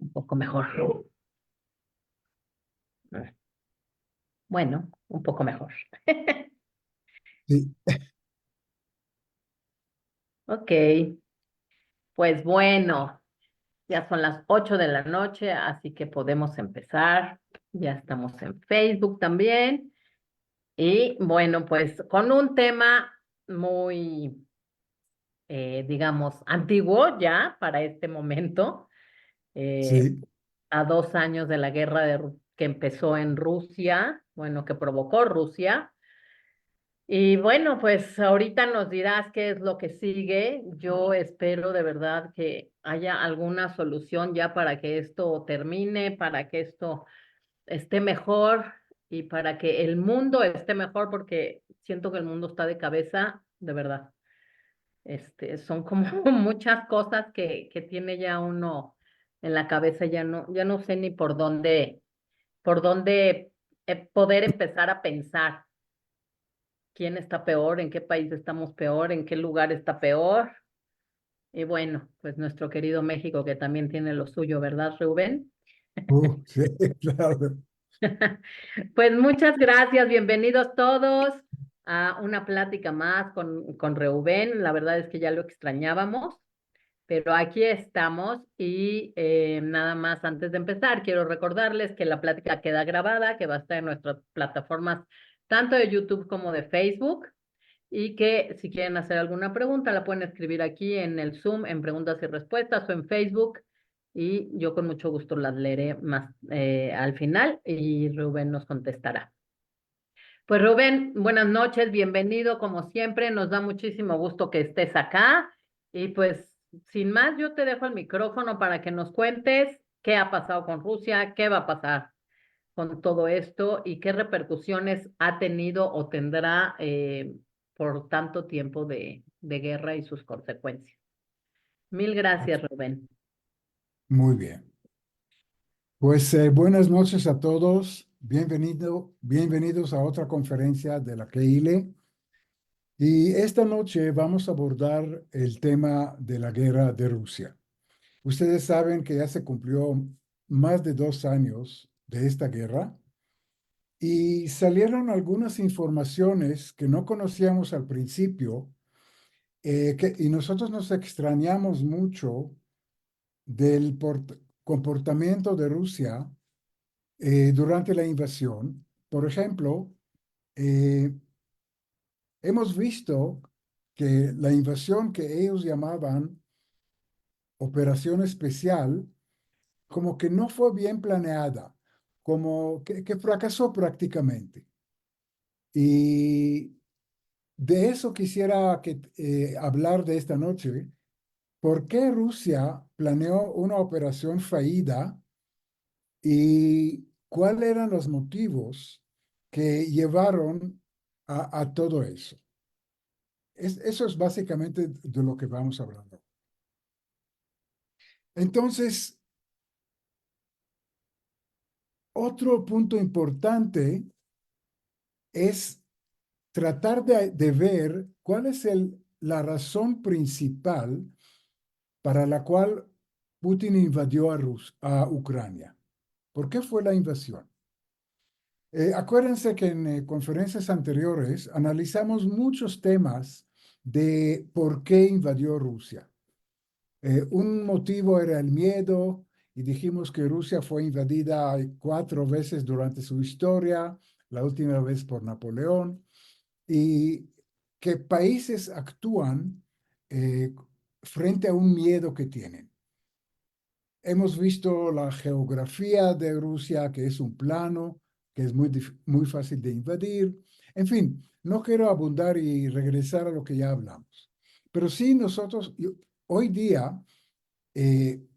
Un poco mejor. Bueno, un poco mejor. Sí, Ok, pues bueno, ya son las 8 de la noche, así que podemos empezar. Ya estamos en Facebook también. Y bueno, pues con un tema muy, digamos, antiguo ya para este momento, eh, sí. a 2 años de la guerra que empezó en Rusia, bueno, que provocó Rusia. Y bueno, pues ahorita nos dirás qué es lo que sigue. Yo espero de verdad que haya alguna solución ya para que esto termine, para que esto esté mejor y para que el mundo esté mejor, porque siento que el mundo está de cabeza, de verdad. Son como muchas cosas que tiene ya uno en la cabeza, ya no sé ni por dónde poder empezar a pensar quién está peor, en qué país estamos peor, en qué lugar está peor. Y bueno, pues nuestro querido México que también tiene lo suyo, ¿verdad, Rubén? Sí, claro. Pues muchas gracias, bienvenidos todos a una plática más con Reuben. La verdad es que ya lo extrañábamos, pero aquí estamos y nada más antes de empezar, quiero recordarles que la plática queda grabada, que va a estar en nuestras plataformas tanto de YouTube como de Facebook. Y que si quieren hacer alguna pregunta, la pueden escribir aquí en el Zoom, en preguntas y respuestas o en Facebook. Y yo con mucho gusto las leeré más al final y Rubén nos contestará. Pues Rubén, buenas noches, bienvenido como siempre. Nos da muchísimo gusto que estés acá. Y pues sin más, yo te dejo el micrófono para que nos cuentes qué ha pasado con Rusia, qué va a pasar con todo esto y qué repercusiones ha tenido o tendrá por tanto tiempo de guerra y sus consecuencias. Mil gracias, Rubén. Muy bien. Pues buenas noches a todos. Bienvenidos a otra conferencia de la KEILE. Y esta noche vamos a abordar el tema de la guerra de Rusia. Ustedes saben que ya se cumplió más de 2 años de esta guerra y salieron algunas informaciones que no conocíamos al principio, y nosotros nos extrañamos mucho del comportamiento de Rusia durante la invasión. Por ejemplo, eh, hemos visto que la invasión que ellos llamaban operación especial, como que no fue bien planeada, como que fracasó prácticamente. Y de eso quisiera hablar de esta noche. ¿Por qué Rusia planeó una operación fallida y cuáles eran los motivos que llevaron a todo eso? Eso es básicamente de lo que vamos hablando. Entonces, otro punto importante es tratar de ver cuál es la razón principal para la cual Putin invadió a Ucrania. ¿Por qué fue la invasión? Acuérdense que en conferencias anteriores analizamos muchos temas de por qué invadió Rusia. Un motivo era el miedo y dijimos que Rusia fue invadida 4 veces durante su historia, la última vez por Napoleón, y que países actúan eh, frente a un miedo que tienen. Hemos visto la geografía de Rusia, que es un plano, que es muy fácil de invadir. En fin, no quiero abundar y regresar a lo que ya hablamos. Pero sí nosotros hoy día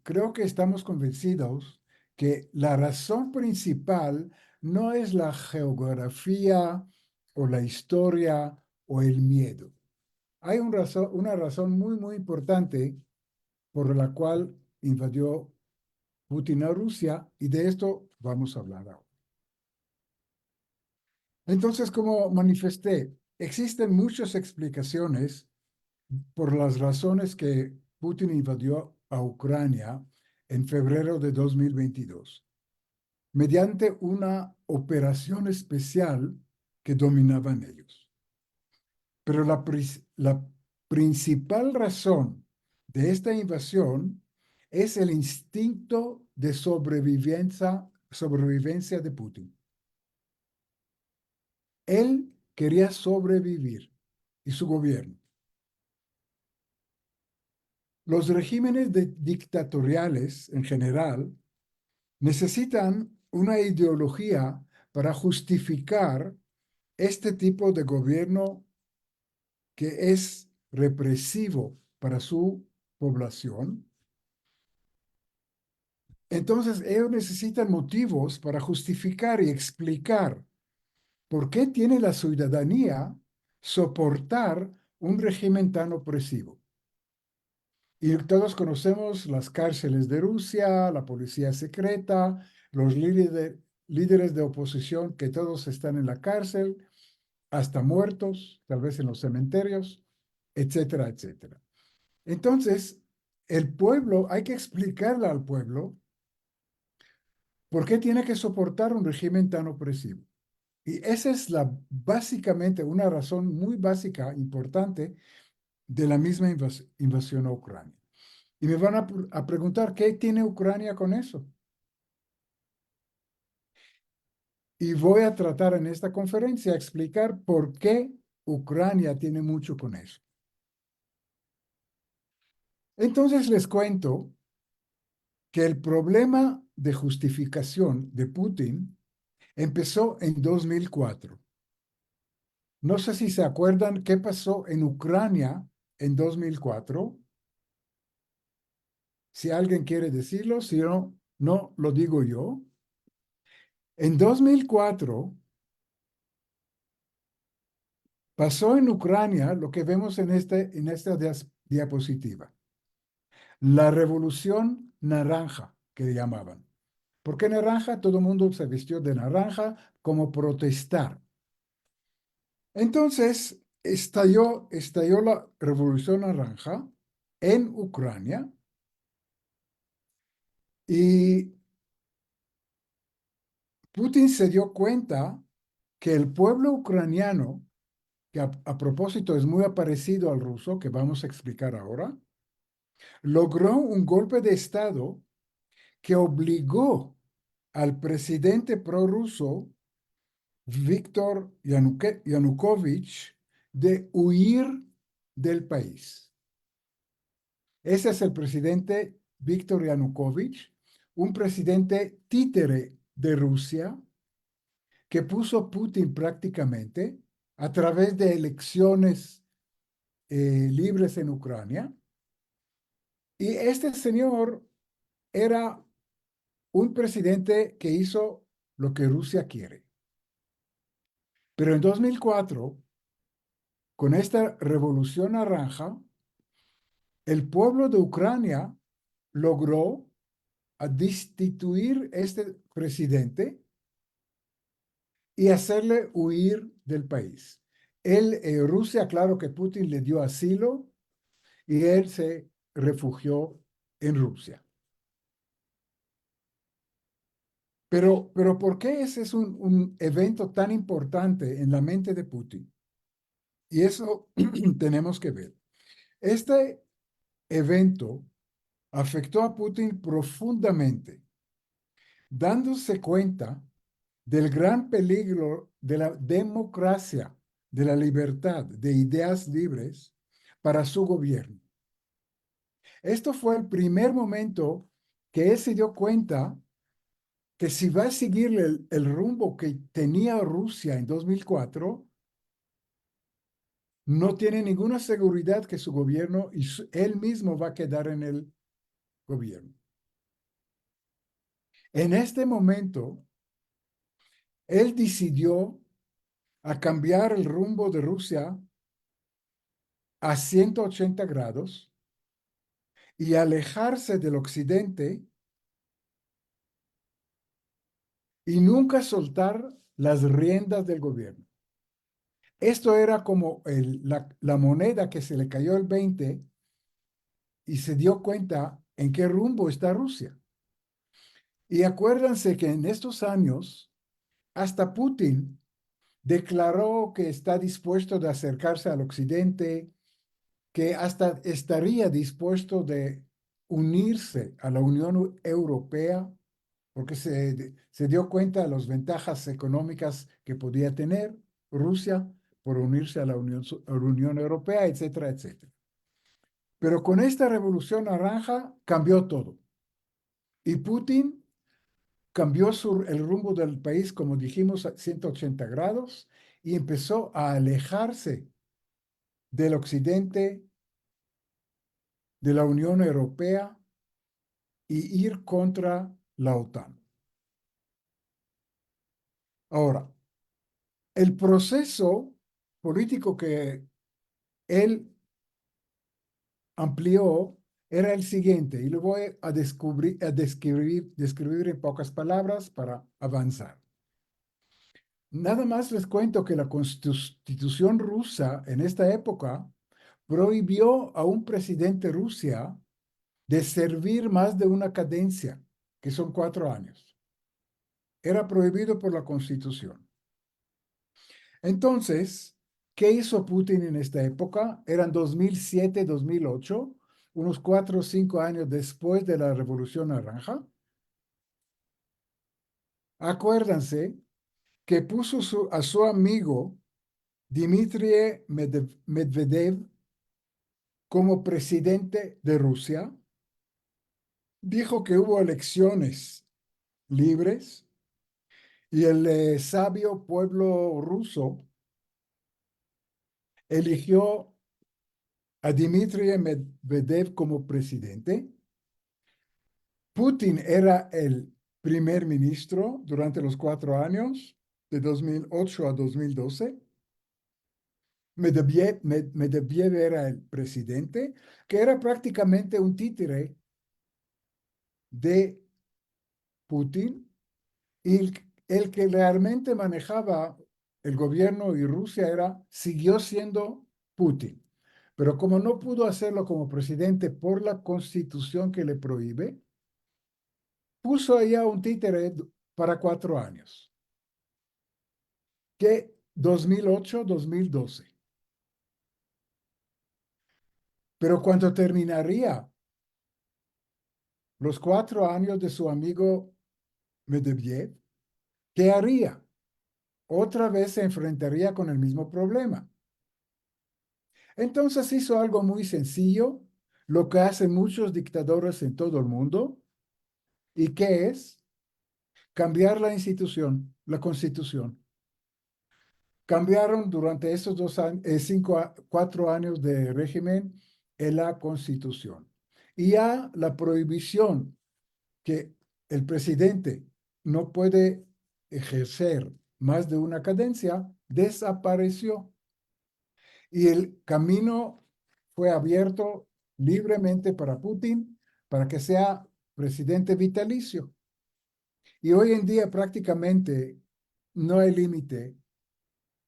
creo que estamos convencidos que la razón principal no es la geografía o la historia o el miedo. Hay una razón muy importante por la cual invadió Putin a Rusia y de esto vamos a hablar ahora. Entonces, como manifesté, existen muchas explicaciones por las razones que Putin invadió a Ucrania en febrero de 2022, mediante una operación especial que dominaban ellos. Pero la principal razón de esta invasión es el instinto de sobrevivencia de Putin. Él quería sobrevivir y su gobierno. Los regímenes dictatoriales en general necesitan una ideología para justificar este tipo de gobierno que es represivo para su población. Entonces, ellos necesitan motivos para justificar y explicar por qué tiene la ciudadanía soportar un régimen tan opresivo. Y todos conocemos las cárceles de Rusia, la policía secreta, los líderes de oposición que todos están en la cárcel, hasta muertos, tal vez en los cementerios, etcétera, etcétera. Entonces, el pueblo, hay que explicarle al pueblo por qué tiene que soportar un régimen tan opresivo. Y esa es básicamente una razón muy básica, importante, de la misma invasión a Ucrania. Y me van a preguntar, ¿qué tiene Ucrania con eso? Y voy a tratar en esta conferencia explicar por qué Ucrania tiene mucho con eso. Entonces les cuento que el problema de justificación de Putin empezó en 2004. No sé si se acuerdan qué pasó en Ucrania en 2004. Si alguien quiere decirlo, si no, no lo digo yo. En 2004 pasó en Ucrania lo que vemos en esta diapositiva. La revolución naranja, que le llamaban. ¿Por qué naranja? Todo el mundo se vistió de naranja como protestar. Entonces, estalló la revolución naranja en Ucrania y Putin se dio cuenta que el pueblo ucraniano, que a propósito es muy parecido al ruso, que vamos a explicar ahora, logró un golpe de Estado que obligó al presidente prorruso Viktor Yanukovych de huir del país. Ese es el presidente Viktor Yanukovych, un presidente títere de Rusia que puso Putin prácticamente a través de elecciones libres en Ucrania. Y este señor era un presidente que hizo lo que Rusia quiere. Pero en 2004, con esta revolución naranja, el pueblo de Ucrania logró destituir este presidente y hacerle huir del país. Rusia, claro que Putin le dio asilo y él se refugió en Rusia. Pero ¿por qué ese es un evento tan importante en la mente de Putin? Y eso tenemos que ver. Este evento afectó a Putin profundamente, dándose cuenta del gran peligro de la democracia, de la libertad, de ideas libres para su gobierno. Esto fue el primer momento que él se dio cuenta que si va a seguir el rumbo que tenía Rusia en 2004, no tiene ninguna seguridad que su gobierno y él mismo va a quedar en el gobierno. En este momento, él decidió a cambiar el rumbo de Rusia a 180 grados y alejarse del occidente y nunca soltar las riendas del gobierno. Esto era como la moneda que se le cayó el 20 y se dio cuenta en qué rumbo está Rusia. Y acuérdense que en estos años, hasta Putin declaró que está dispuesto de acercarse al occidente, que hasta estaría dispuesto de unirse a la Unión Europea, porque se dio cuenta de las ventajas económicas que podía tener Rusia por unirse a a la Unión Europea, etcétera, etcétera. Pero con esta revolución naranja cambió todo. Y Putin cambió el rumbo del país, como dijimos, a 180 grados y empezó a alejarse del occidente, de la Unión Europea y ir contra la OTAN. Ahora, el proceso político que él amplió era el siguiente, y lo voy a describir en pocas palabras para avanzar. Nada más les cuento que la Constitución rusa en esta época prohibió a un presidente Rusia de servir más de una cadencia, que son 4 años. Era prohibido por la Constitución. Entonces, ¿qué hizo Putin en esta época? Eran 2007, 2008, unos 4 o 5 años después de la Revolución Naranja. Acuérdense que puso a su amigo Dmitry Medvedev como presidente de Rusia. Dijo que hubo elecciones libres y el sabio pueblo ruso eligió a Dmitry Medvedev como presidente. Putin era el primer ministro durante los 4 años, de 2008 a 2012. Medvedev era el presidente, que era prácticamente un títere de Putin, y el que realmente manejaba el gobierno y Rusia siguió siendo Putin. Pero como no pudo hacerlo como presidente por la constitución que le prohíbe, puso allá un títere para 4 años, que 2008-2012. Pero cuando terminaría los 4 años de su amigo Medvedev, ¿qué haría? Otra vez se enfrentaría con el mismo problema. Entonces hizo algo muy sencillo, lo que hacen muchos dictadores en todo el mundo, y que es cambiar la institución, la constitución. Cambiaron durante esos 4 años de régimen en la constitución. Y ya la prohibición que el presidente no puede ejercer más de una cadencia desapareció. Y el camino fue abierto libremente para Putin para que sea presidente vitalicio. Y hoy en día prácticamente no hay límite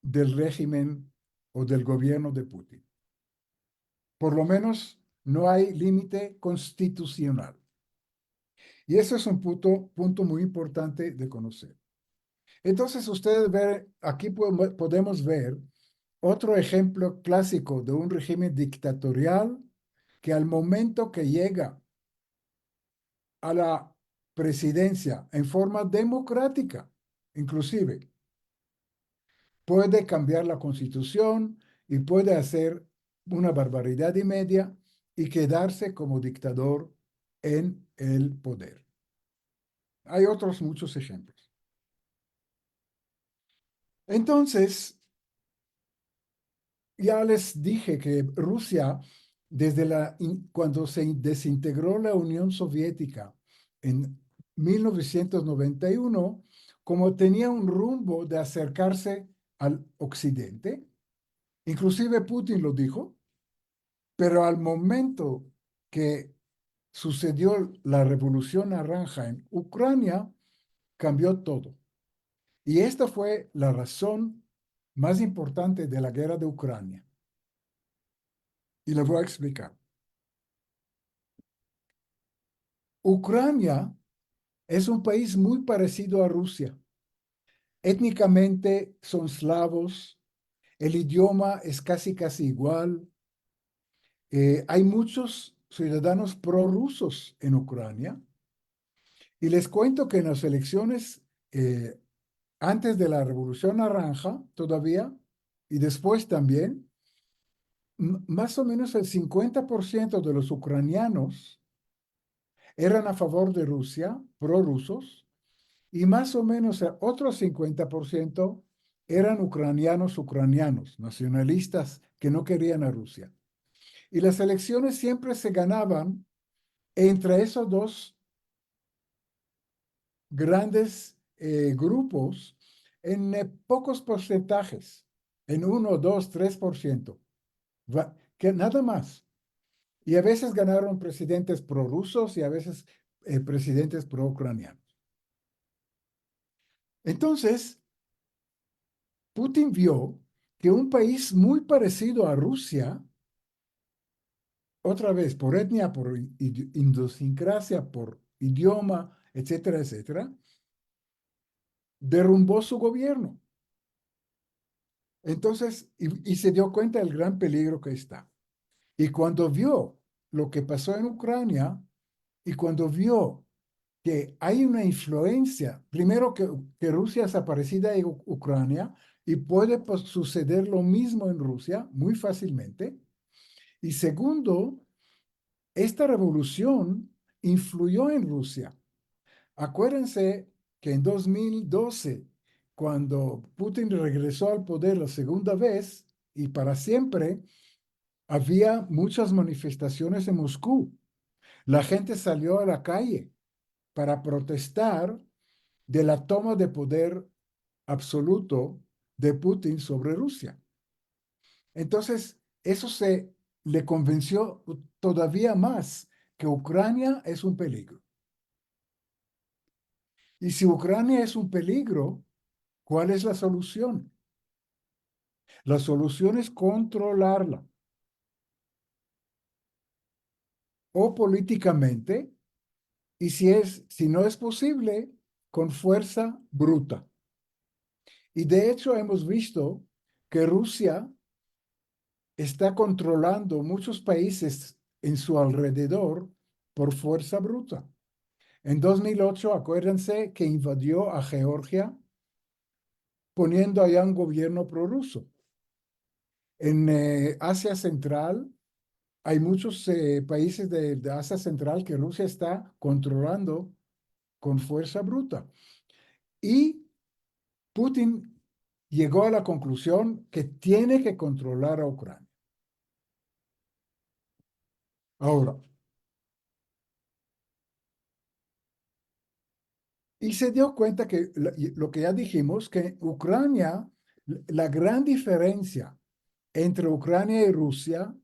del régimen o del gobierno de Putin. Por lo menos no hay límite constitucional. Y eso es un punto muy importante de conocer. Entonces, ustedes ven, aquí podemos ver otro ejemplo clásico de un régimen dictatorial que al momento que llega a la presidencia en forma democrática, inclusive, puede cambiar la constitución y puede hacer una barbaridad y media y quedarse como dictador en el poder. Hay otros muchos ejemplos. Entonces, ya les dije que Rusia, cuando se desintegró la Unión Soviética en 1991, como tenía un rumbo de acercarse al occidente, inclusive Putin lo dijo, pero al momento que sucedió la Revolución Naranja en Ucrania, cambió todo. Y esta fue la razón más importante de la guerra de Ucrania. Y le voy a explicar. Ucrania Es un país muy parecido a Rusia. Étnicamente son eslavos, el idioma es casi igual. Hay muchos ciudadanos prorrusos en Ucrania. Y les cuento que en las elecciones, antes de la Revolución Naranja todavía, y después también, más o menos el 50% de los ucranianos eran a favor de Rusia, prorrusos, y más o menos el otro 50% eran ucranianos, nacionalistas que no querían a Rusia. Y las elecciones siempre se ganaban entre esos dos grandes grupos en pocos porcentajes, en 1, 2, 3%, que nada más. Y a veces ganaron presidentes prorrusos y a veces presidentes pro-ucranianos. Entonces, Putin vio que un país muy parecido a Rusia, otra vez por etnia, por idiosincrasia, por idioma, etcétera, etcétera, derrumbó su gobierno. Entonces, y se dio cuenta del gran peligro que está. Y cuando vio lo que pasó en Ucrania y cuando vio que hay una influencia, primero que Rusia es aparecida en Ucrania y puede pues, suceder lo mismo en Rusia muy fácilmente. Y segundo, esta revolución influyó en Rusia. Acuérdense que en 2012, cuando Putin regresó al poder la segunda vez y para siempre, había muchas manifestaciones en Moscú. La gente salió a la calle para protestar de la toma de poder absoluto de Putin sobre Rusia. Entonces, eso se le convenció todavía más que Ucrania es un peligro. Y si Ucrania es un peligro, ¿cuál es la solución? La solución es controlarla o políticamente y si no es posible, con fuerza bruta. Y de hecho hemos visto que Rusia está controlando muchos países en su alrededor por fuerza bruta. En 2008, acuérdense que invadió a Georgia poniendo allá un gobierno prorruso. En Asia Central hay muchos países de Asia Central que Rusia está controlando con fuerza bruta. Y Putin llegó a la conclusión que tiene que controlar a Ucrania. Ahora, y se dio cuenta que lo que ya dijimos, que Ucrania, la gran diferencia entre Ucrania y Rusia,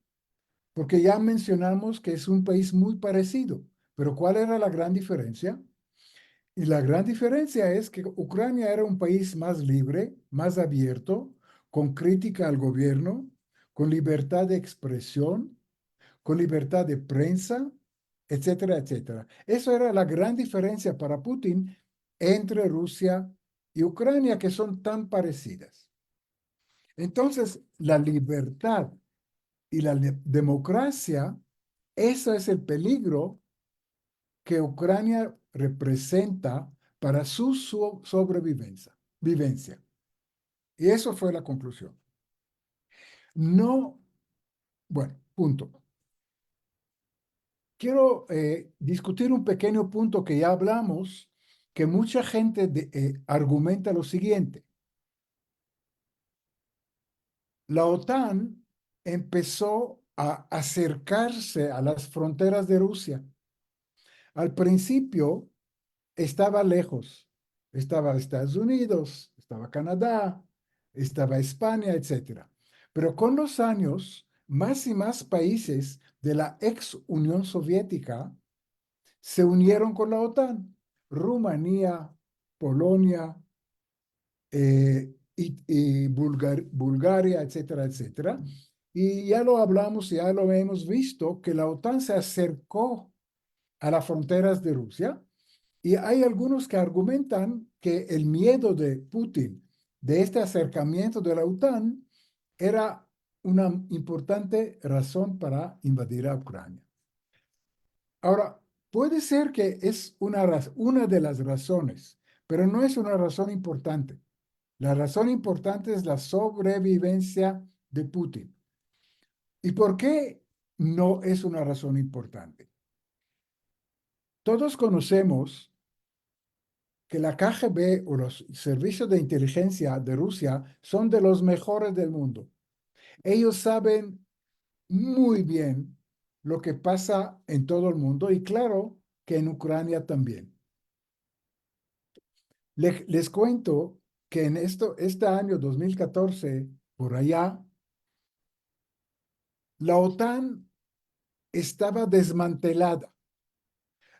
porque ya mencionamos que es un país muy parecido, pero ¿cuál era la gran diferencia? Y la gran diferencia es que Ucrania era un país más libre, más abierto, con crítica al gobierno, con libertad de expresión, con libertad de prensa, etcétera, etcétera. Eso era la gran diferencia para Putin entre Rusia y Ucrania, que son tan parecidas. Entonces, la libertad y la democracia, ese es el peligro que Ucrania representa para su sobrevivencia. Vivencia. Y eso fue la conclusión. No, bueno, punto. Quiero discutir un pequeño punto que ya hablamos, que mucha gente argumenta lo siguiente. La OTAN empezó a acercarse a las fronteras de Rusia. Al principio estaba lejos. Estaba Estados Unidos, estaba Canadá, estaba España, etcétera. Pero con los años, más y más países de la ex Unión Soviética se unieron con la OTAN. Rumanía, Polonia, y Bulgaria, etcétera, etcétera. Y ya lo hablamos, ya lo hemos visto, que la OTAN se acercó a las fronteras de Rusia Y hay algunos que argumentan que el miedo de Putin de este acercamiento de la OTAN era una importante razón para invadir a Ucrania. Ahora, puede ser que es una de las razones, pero no es una razón importante. La razón importante es la sobrevivencia de Putin. ¿Y por qué no es una razón importante? Todos conocemos que la KGB o los servicios de inteligencia de Rusia son de los mejores del mundo. Ellos saben muy bien lo que pasa en todo el mundo y claro que en Ucrania también. Les cuento que en este año 2014, por allá, la OTAN estaba desmantelada.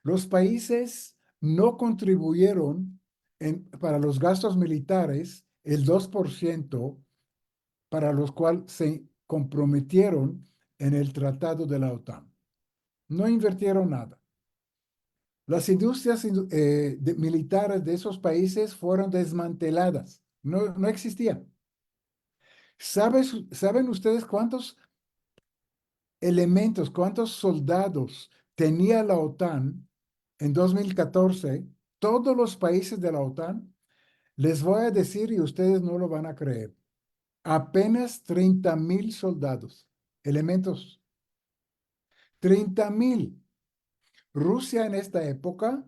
Los países no contribuyeron para los gastos militares el 2% para los cuales se comprometieron en el tratado de la OTAN. No invirtieron nada. Las industrias militares de esos países fueron desmanteladas. No existían. ¿Saben ustedes cuántos elementos, cuántos soldados tenía la OTAN en 2014? Todos los países de la OTAN, les voy a decir y ustedes no lo van a creer. Apenas 30,000 soldados, elementos. 30,000. Rusia en esta época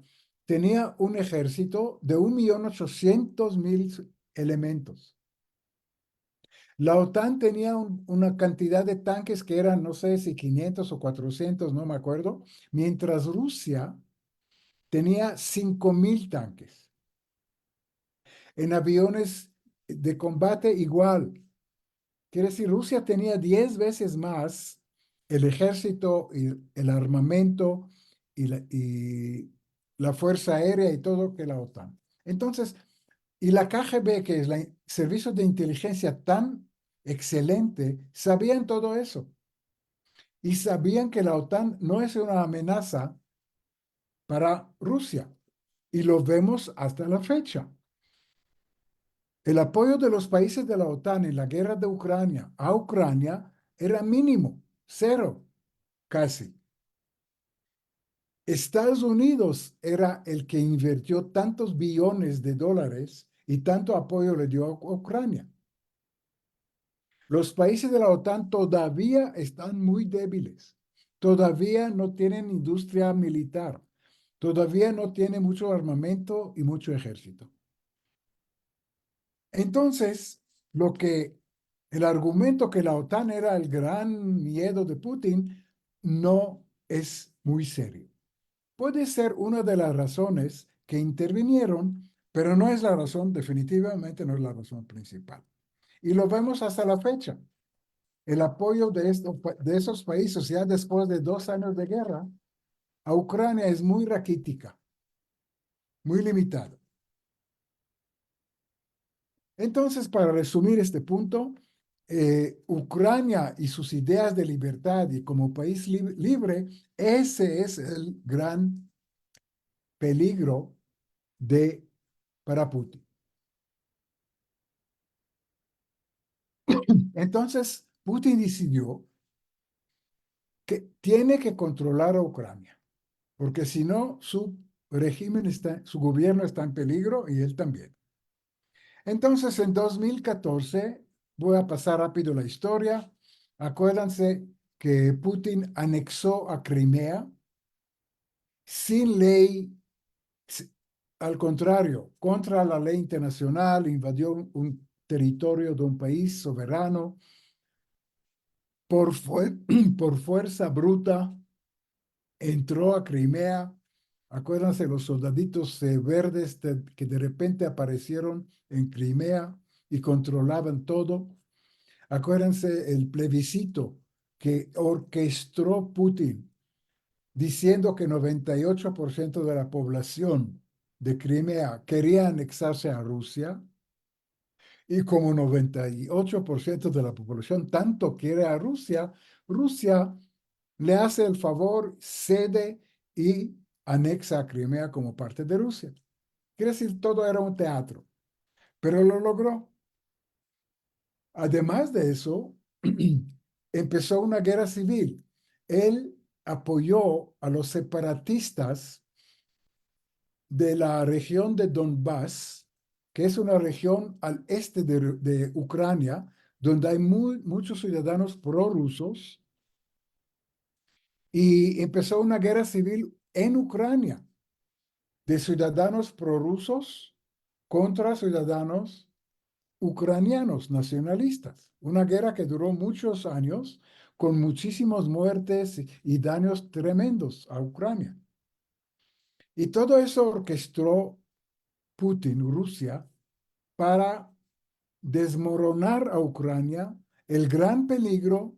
tenía un ejército de 1.800.000 elementos. La OTAN tenía una cantidad de tanques que eran, no sé si 500 o 400, no me acuerdo, mientras Rusia tenía 5,000 tanques. En aviones de combate igual. Quiere decir, Rusia tenía 10 veces más el ejército y el armamento y la fuerza aérea y todo que la OTAN. Entonces, y la KGB, que es el servicio de inteligencia tan excelente, sabían todo eso. Y sabían que la OTAN no es una amenaza para Rusia. Y lo vemos hasta la fecha. El apoyo de los países de la OTAN en la guerra de Ucrania a Ucrania era mínimo, cero, casi. Estados Unidos era el que invirtió tantos billones de dólares y tanto apoyo le dio a Ucrania. Los países de la OTAN todavía están muy débiles, todavía no tienen industria militar, todavía no tienen mucho armamento y mucho ejército. Entonces, el argumento que la OTAN era el gran miedo de Putin no es muy serio. Puede ser una de las razones que intervinieron, pero no es la razón, definitivamente no es la razón principal. Y lo vemos hasta la fecha. El apoyo de esos países, ya después de 2 años de guerra, a Ucrania es muy raquítica, muy limitado. Entonces, para resumir este punto, Ucrania y sus ideas de libertad y como país libre, ese es el gran peligro para Putin. Entonces, Putin decidió que tiene que controlar a Ucrania, porque si no, su gobierno está en peligro y él también. Entonces, en 2014, voy a pasar rápido la historia. Acuérdense que Putin anexó a Crimea sin ley, al contrario, contra la ley internacional, invadió un territorio de un país soberano por fuerza bruta, entró a Crimea. Acuérdense los soldaditos verdes que de repente aparecieron en Crimea y controlaban todo. Acuérdense el plebiscito que orquestó Putin diciendo que 98% de la población de Crimea quería anexarse a Rusia y como 98% de la población tanto quiere a Rusia, Rusia le hace el favor, cede y anexa a Crimea como parte de Rusia. Quiere decir, todo era un teatro, pero lo logró. Además de eso, empezó una guerra civil. Él apoyó a los separatistas de la región de Donbass, que es una región al este de Ucrania, donde hay muchos ciudadanos prorrusos, y empezó una guerra civil en Ucrania de ciudadanos prorrusos contra ciudadanos ucranianos nacionalistas. Una guerra que duró muchos años con muchísimas muertes y daños tremendos a Ucrania. Y todo eso orquestó Putin, Rusia, para desmoronar a Ucrania, el gran peligro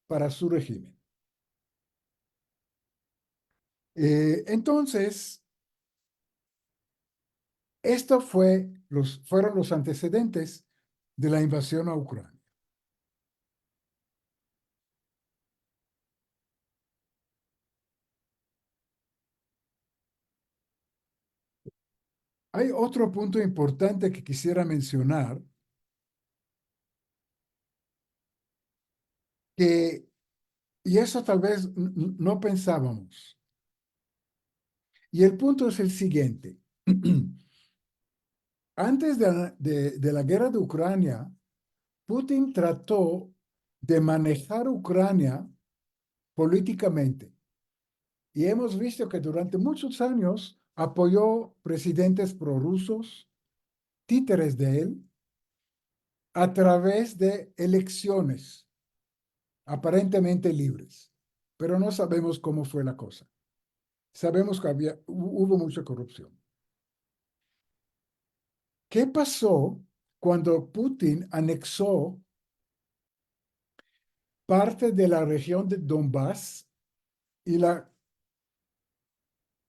para su régimen. Entonces, estos fueron los antecedentes de la invasión a Ucrania. Hay otro punto importante que quisiera mencionar, y eso tal vez no pensábamos. Y el punto es el siguiente. Antes de la guerra de Ucrania, Putin trató de manejar Ucrania políticamente. Y hemos visto que durante muchos años apoyó presidentes prorrusos, títeres de él, a través de elecciones aparentemente libres. Pero no sabemos cómo fue la cosa. Sabemos que hubo mucha corrupción. ¿Qué pasó cuando Putin anexó parte de la región de Donbass y la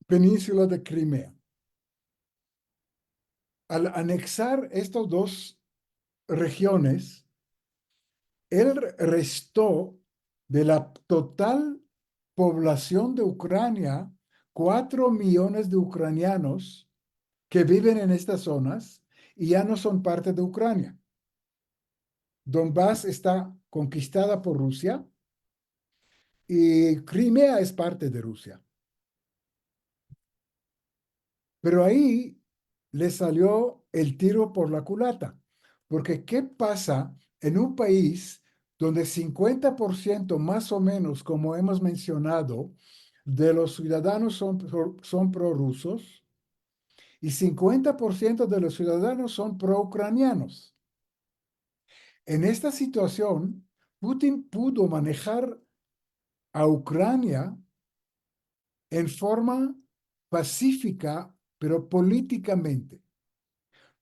península de Crimea? Al anexar estas dos regiones, él restó de la total población de Ucrania 4 millones de ucranianos que viven en estas zonas y ya no son parte de Ucrania. Donbass está conquistada por Rusia y Crimea es parte de Rusia. Pero ahí le salió el tiro por la culata, porque ¿qué pasa en un país donde 50% más o menos, como hemos mencionado, de los ciudadanos son prorrusos y 50% de los ciudadanos son pro-ucranianos? En esta situación, Putin pudo manejar a Ucrania en forma pacífica, pero políticamente.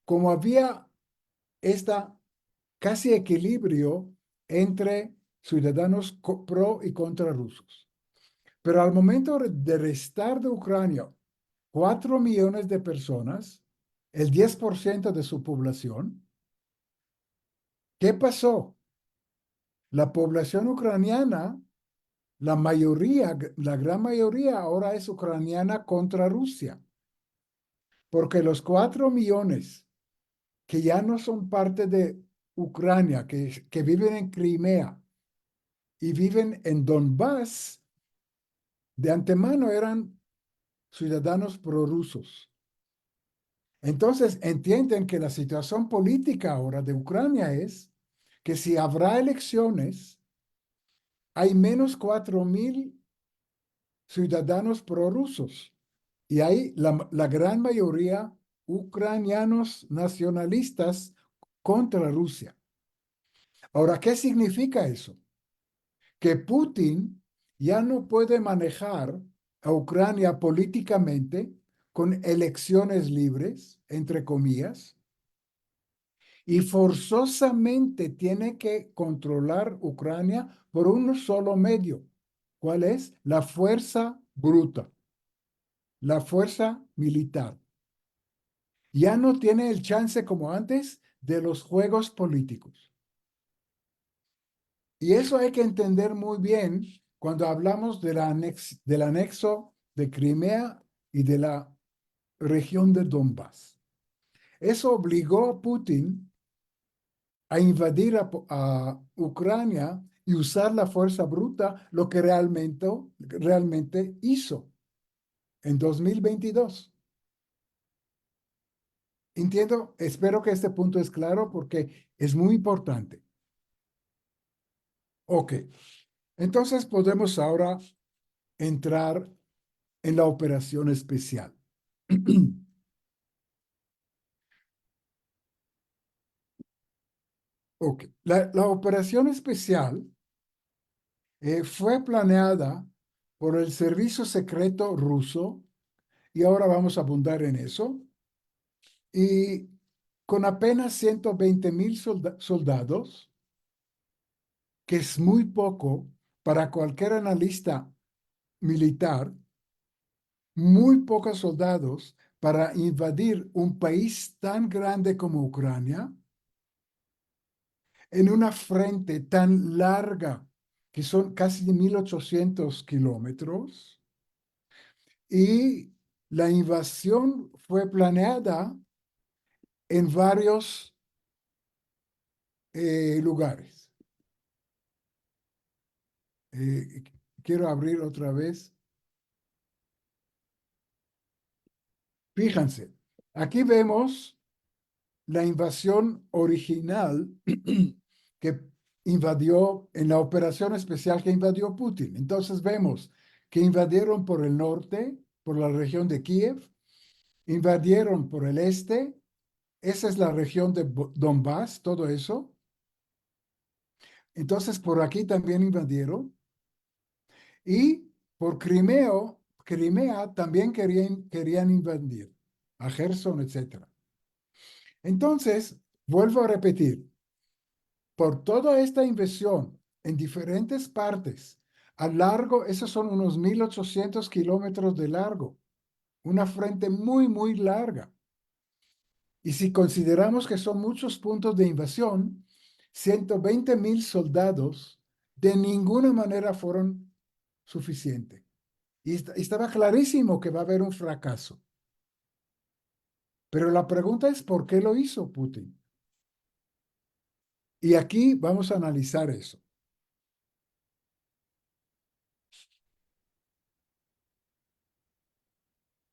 Como había esta casi equilibrio entre ciudadanos pro y contra rusos. Pero al momento de restar de Ucrania 4 millones de personas, el 10% de su población, ¿qué pasó? La población ucraniana, la mayoría, la gran mayoría ahora es ucraniana contra Rusia, porque los 4 millones que ya no son parte de Ucrania, que viven en Crimea y viven en Donbass, de antemano eran ciudadanos prorrusos. Entonces entienden que la situación política ahora de Ucrania es que si habrá elecciones, hay menos 4.000 ciudadanos prorrusos y hay la gran mayoría ucranianos nacionalistas contra Rusia. Ahora, ¿qué significa eso? Que Putin ya no puede manejar a Ucrania políticamente con elecciones libres, entre comillas, y forzosamente tiene que controlar Ucrania por un solo medio. ¿Cuál es? La fuerza bruta, la fuerza militar. Ya no tiene el chance como antes de los juegos políticos. Y eso hay que entender muy bien cuando hablamos del anexo de Crimea y de la región de Donbass. Eso obligó a Putin a invadir a Ucrania y usar la fuerza bruta, lo que realmente hizo en 2022. Entiendo, espero que este punto es claro porque es muy importante. Ok, entonces podemos ahora entrar en la operación especial. Ok, la operación especial fue planeada por el servicio secreto ruso, y ahora vamos a abundar en eso, y con apenas 120,000 soldados, que es muy poco para cualquier analista militar, muy pocos soldados para invadir un país tan grande como Ucrania en una frente tan larga, que son casi 1,800 kilómetros, y la invasión fue planeada en varios lugares. Eh, Quiero abrir otra vez. Fíjense, aquí vemos la invasión original que invadió en la operación especial que invadió Putin. Entonces vemos que invadieron por el norte, por la región de Kiev, invadieron por el este, esa es la región de Donbass, todo eso. Entonces por aquí también invadieron, y por Crimea también querían invadir, a Gerson, etc. Entonces, vuelvo a repetir, por toda esta invasión en diferentes partes, a largo, esos son unos 1,800 kilómetros de largo, una frente muy, muy larga. Y si consideramos que son muchos puntos de invasión, 120,000 soldados de ninguna manera fueron suficientes. Y estaba clarísimo que va a haber un fracaso. Pero la pregunta es, ¿por qué lo hizo Putin? Y aquí vamos a analizar eso.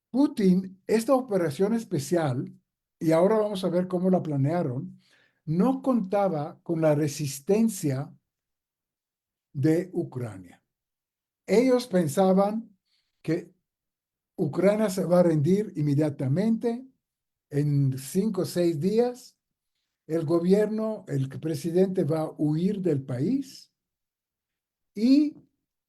Putin, esta operación especial, y ahora vamos a ver cómo la planearon, no contaba con la resistencia de Ucrania. Ellos pensaban que Ucrania se va a rendir inmediatamente en 5 o 6 días. El gobierno, el presidente va a huir del país y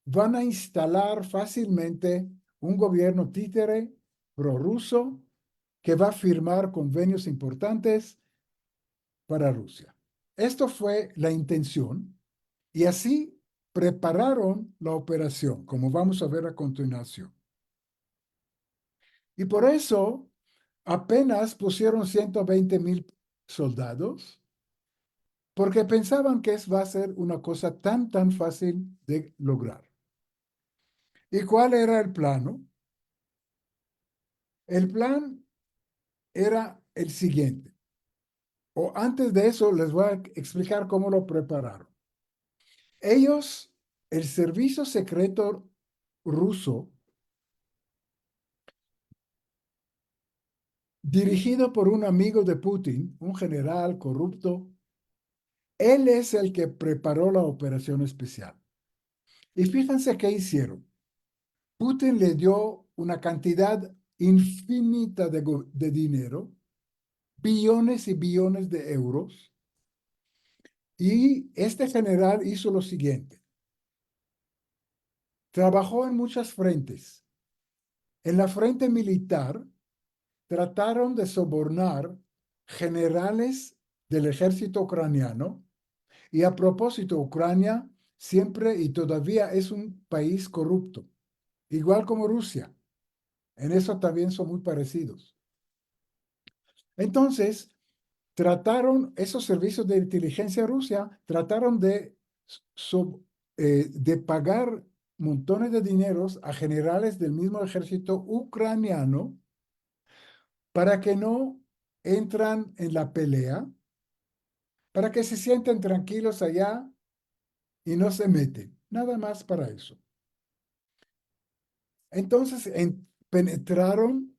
van a instalar fácilmente un gobierno títere prorruso que va a firmar convenios importantes para Rusia. Esto fue la intención, y así prepararon la operación, como vamos a ver a continuación. Y por eso apenas pusieron 120,000 soldados, porque pensaban que va a ser una cosa tan fácil de lograr. ¿Y cuál era el plano? El plan era el siguiente, o antes de eso les voy a explicar cómo lo prepararon. Ellos, el servicio secreto ruso, dirigido por un amigo de Putin, un general corrupto, él es el que preparó la operación especial. Y fíjense qué hicieron. Putin le dio una cantidad infinita de dinero, billones y billones de euros, y este general hizo lo siguiente. Trabajó en muchas frentes. En la frente militar, trataron de sobornar generales del ejército ucraniano, y a propósito, Ucrania siempre y todavía es un país corrupto, igual como Rusia. En eso también son muy parecidos. Entonces, esos servicios de inteligencia Rusia trataron de pagar montones de dineros a generales del mismo ejército ucraniano para que no entran en la pelea, para que se sienten tranquilos allá y no se meten. Nada más para eso. Entonces penetraron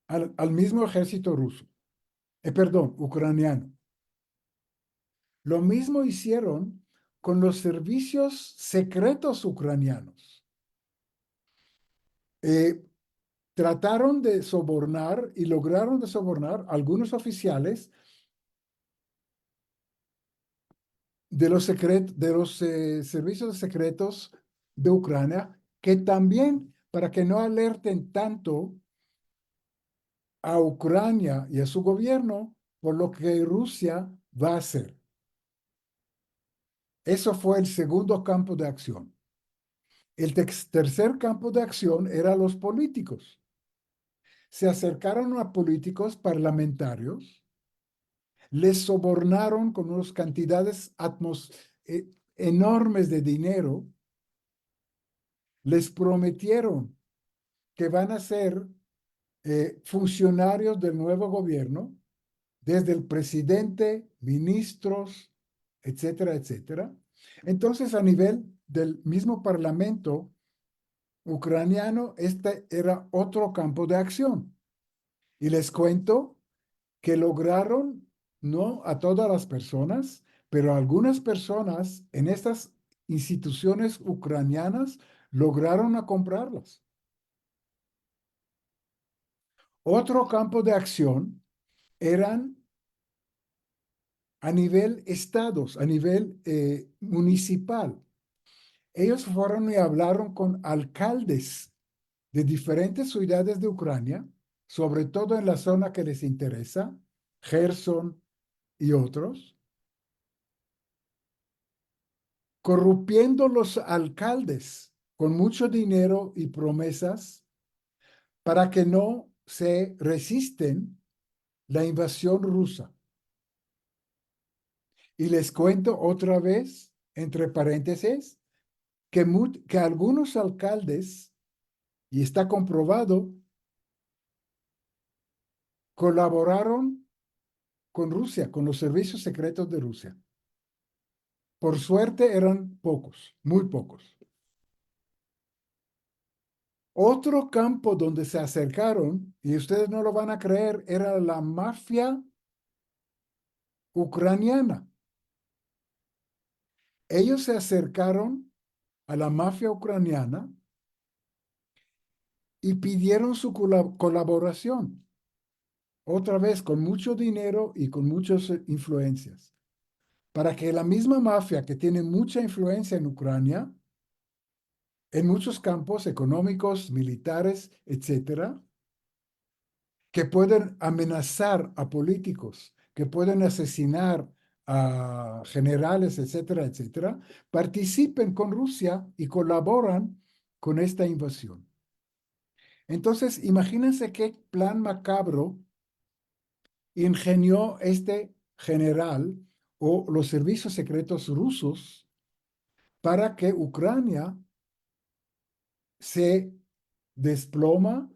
al mismo ejército ruso, perdón, ucraniano. Lo mismo hicieron con los servicios secretos ucranianos. Eh, Trataron de sobornar y lograron de sobornar a algunos oficiales de los servicios secretos de Ucrania, que también, para que no alerten tanto a Ucrania y a su gobierno por lo que Rusia va a hacer. Eso fue el segundo campo de acción. El tercer campo de acción era los políticos. Se acercaron a políticos parlamentarios, les sobornaron con unas cantidades enormes de dinero, les prometieron que van a ser funcionarios del nuevo gobierno, desde el presidente, ministros, etcétera, etcétera. Entonces, a nivel del mismo parlamento ucraniano, este era otro campo de acción. Y les cuento que lograron, no a todas las personas, pero algunas personas en estas instituciones ucranianas lograron a comprarlas. Otro campo de acción eran a nivel estados, a nivel municipal. Ellos fueron y hablaron con alcaldes de diferentes ciudades de Ucrania, sobre todo en la zona que les interesa, Gerson y otros, corrompiendo los alcaldes con mucho dinero y promesas para que no se resisten la invasión rusa. Y les cuento otra vez, entre paréntesis, que algunos alcaldes, y está comprobado, colaboraron con Rusia, con los servicios secretos de Rusia. Por suerte eran pocos, muy pocos. Otro campo donde se acercaron, y ustedes no lo van a creer, era la mafia ucraniana. Ellos se acercaron a la mafia ucraniana y pidieron su colaboración, otra vez con mucho dinero y con muchas influencias, para que la misma mafia que tiene mucha influencia en Ucrania, en muchos campos económicos, militares, etcétera, que pueden amenazar a políticos, que pueden asesinar a generales, etcétera, etcétera, participen con Rusia y colaboran con esta invasión. Entonces, imagínense qué plan macabro ingenió este general o los servicios secretos rusos para que Ucrania se desploma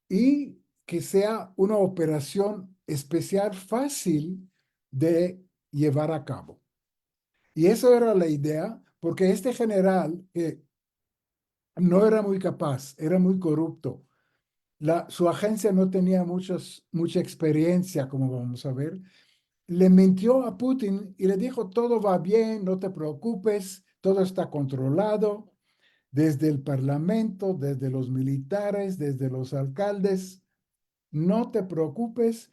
y que sea una operación especial fácil de llevar a cabo. Y eso era la idea, porque este general, que no era muy capaz, era muy corrupto, su agencia no tenía mucha experiencia, como vamos a ver, le mintió a Putin y le dijo, todo va bien, no te preocupes, todo está controlado, desde el parlamento, desde los militares, desde los alcaldes, no te preocupes,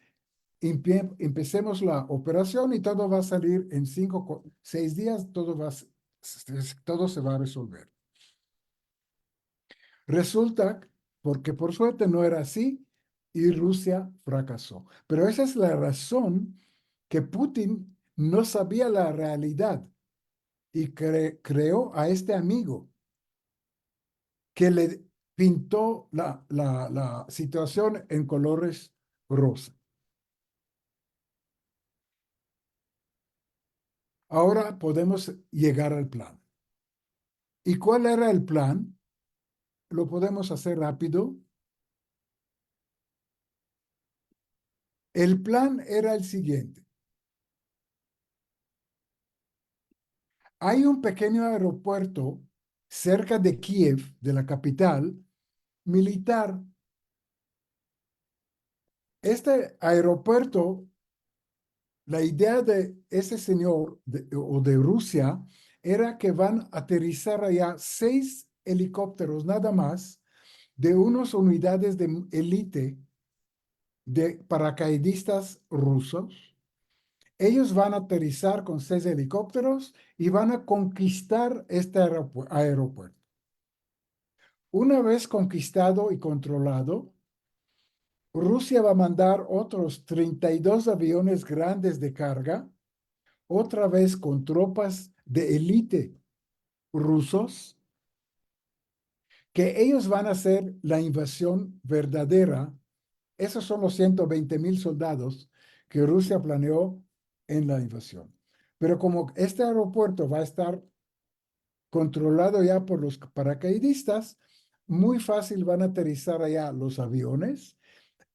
empecemos la operación y todo va a salir en 6 días, todo se va a resolver. Resulta, porque por suerte no era así, y Rusia fracasó. Pero esa es la razón que Putin no sabía la realidad y creó a este amigo que le pintó la situación en colores rosa. Ahora podemos llegar al plan. ¿Y cuál era el plan? Lo podemos hacer rápido. El plan era el siguiente. Hay un pequeño aeropuerto cerca de Kiev, de la capital, militar. Este aeropuerto, la idea de ese señor o de Rusia era que van a aterrizar allá 6 helicópteros nada más de unas unidades de élite de paracaidistas rusos. Ellos van a aterrizar con 6 helicópteros y van a conquistar este aeropuerto. Una vez conquistado y controlado, Rusia va a mandar otros 32 aviones grandes de carga, otra vez con tropas de élite rusos, que ellos van a hacer la invasión verdadera. Esos son los 120,000 soldados que Rusia planeó en la invasión. Pero como este aeropuerto va a estar controlado ya por los paracaidistas, muy fácil van a aterrizar allá los aviones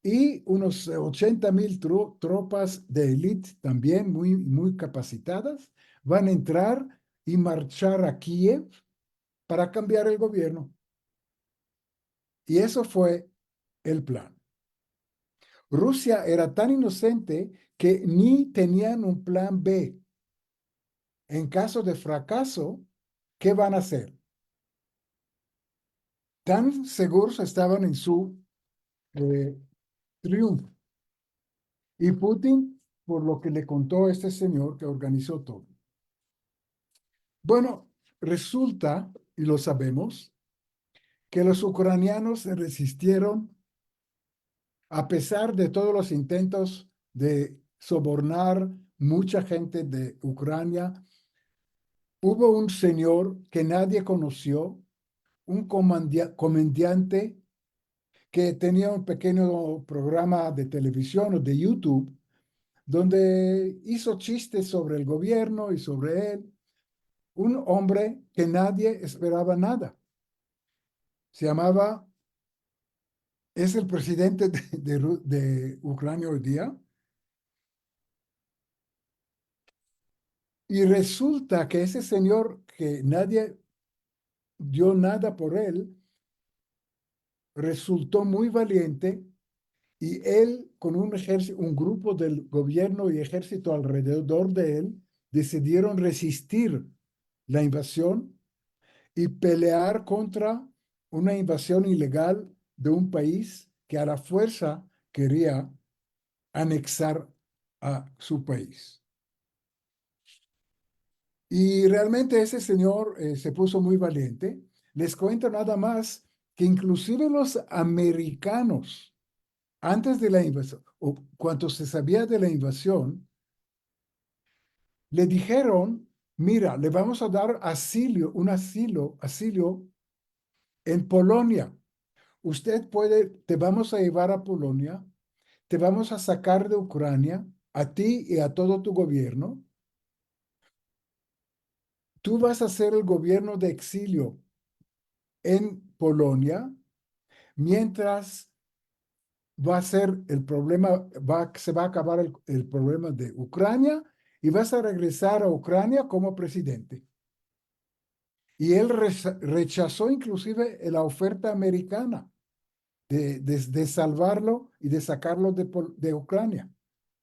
y unos 80,000 tropas de élite también muy capacitadas van a entrar y marchar a Kiev para cambiar el gobierno. Y eso fue el plan. Rusia era tan inocente que ni tenían un plan B. En caso de fracaso, ¿qué van a hacer? Tan seguros estaban en su eh, triunfo. Y Putin, por lo que le contó este señor que organizó todo. Bueno, resulta, y lo sabemos, que los ucranianos se resistieron a pesar de todos los intentos de sobornar mucha gente de Ucrania. Hubo un señor que nadie conoció, un comediante que tenía un pequeño programa de televisión o de YouTube donde hizo chistes sobre el gobierno y sobre él. Un hombre que nadie esperaba nada. Se llamaba, es el presidente de Ucrania hoy día. Y resulta que ese señor que nadie dio nada por él, resultó muy valiente y él con un ejército, un grupo del gobierno y ejército alrededor de él, decidieron resistir la invasión y pelear contra una invasión ilegal de un país que a la fuerza quería anexar a su país. Y realmente ese señor se puso muy valiente. Les cuento nada más que inclusive los americanos, antes de la invasión, o cuando se sabía de la invasión, le dijeron, mira, le vamos a dar asilo en Polonia. Usted puede, te vamos a llevar a Polonia, te vamos a sacar de Ucrania, a ti y a todo tu gobierno. Tú vas a ser el gobierno de exilio en Polonia, mientras va a ser el problema, se va a acabar el problema de Ucrania y vas a regresar a Ucrania como presidente. Y él rechazó inclusive la oferta americana de salvarlo y de sacarlo de Ucrania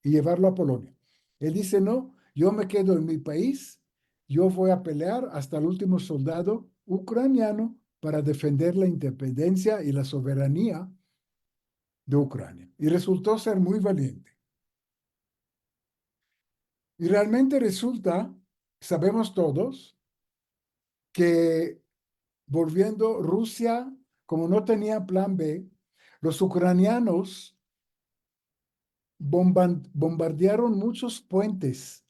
y llevarlo a Polonia. Él dice, no, yo me quedo en mi país, yo voy a pelear hasta el último soldado ucraniano para defender la independencia y la soberanía de Ucrania. Y resultó ser muy valiente. Y realmente resulta, sabemos todos, que volviendo Rusia, como no tenía plan B, los ucranianos bombardearon muchos puentes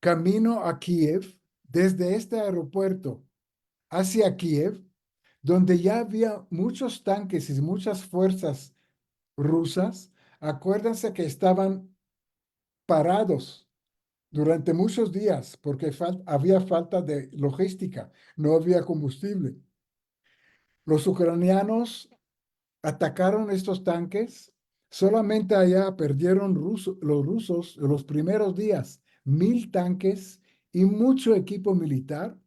camino a Kiev, desde este aeropuerto hacia Kiev, donde ya había muchos tanques y muchas fuerzas rusas. Acuérdense que estaban parados durante muchos días porque había falta de logística, no había combustible. Los ucranianos atacaron estos tanques, solamente allá perdieron los rusos en los primeros días 1,000 tanques y mucho equipo militar.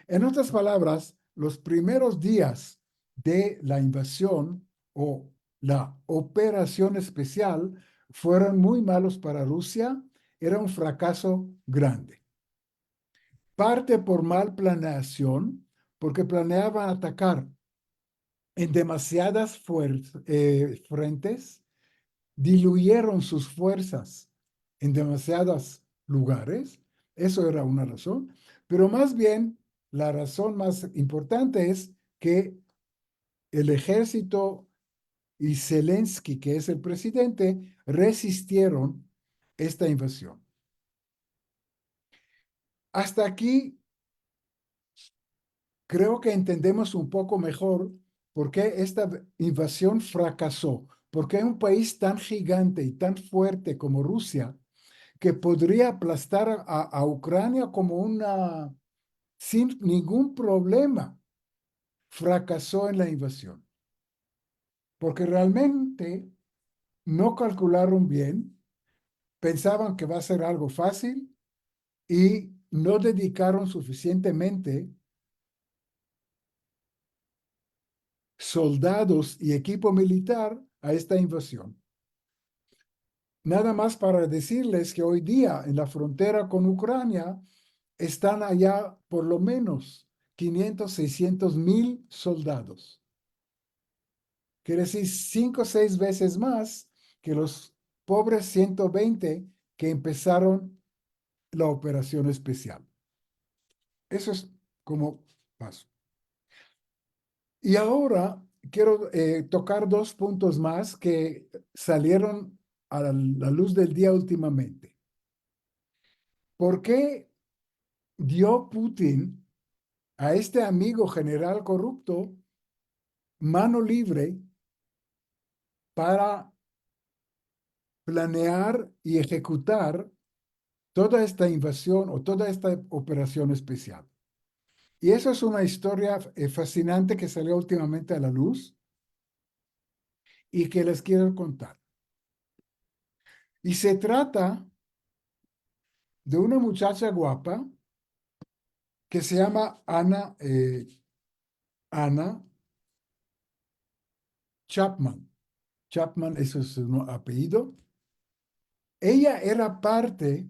En otras palabras, los primeros días de la invasión o la operación especial fueron muy malos para Rusia, era un fracaso grande. Parte por mal planeación, porque planeaban atacar en demasiadas frentes, diluyeron sus fuerzas en demasiados lugares. Eso era una razón. Pero más bien, la razón más importante es que el ejército y Zelensky, que es el presidente, resistieron esta invasión. Hasta aquí creo que entendemos un poco mejor por qué esta invasión fracasó, porque un país tan gigante y tan fuerte como Rusia, que podría aplastar a Ucrania sin ningún problema, fracasó en la invasión, porque realmente no calcularon bien, pensaban que va a ser algo fácil y no dedicaron suficientemente soldados y equipo militar a esta invasión. Nada más para decirles que hoy día en la frontera con Ucrania están allá por lo menos 500, 600,000 soldados. Quiere decir 5 o 6 veces más que los pobres 120 que empezaron la operación especial. Eso es como paso. Y ahora quiero tocar 2 puntos más que salieron a la luz del día últimamente. ¿Por qué dio Putin a este amigo general corrupto mano libre para planear y ejecutar toda esta invasión o toda esta operación especial? Y eso es una historia fascinante que salió últimamente a la luz y que les quiero contar. Y se trata de una muchacha guapa que se llama Anna Chapman. Chapman, eso es su apellido. Ella era parte,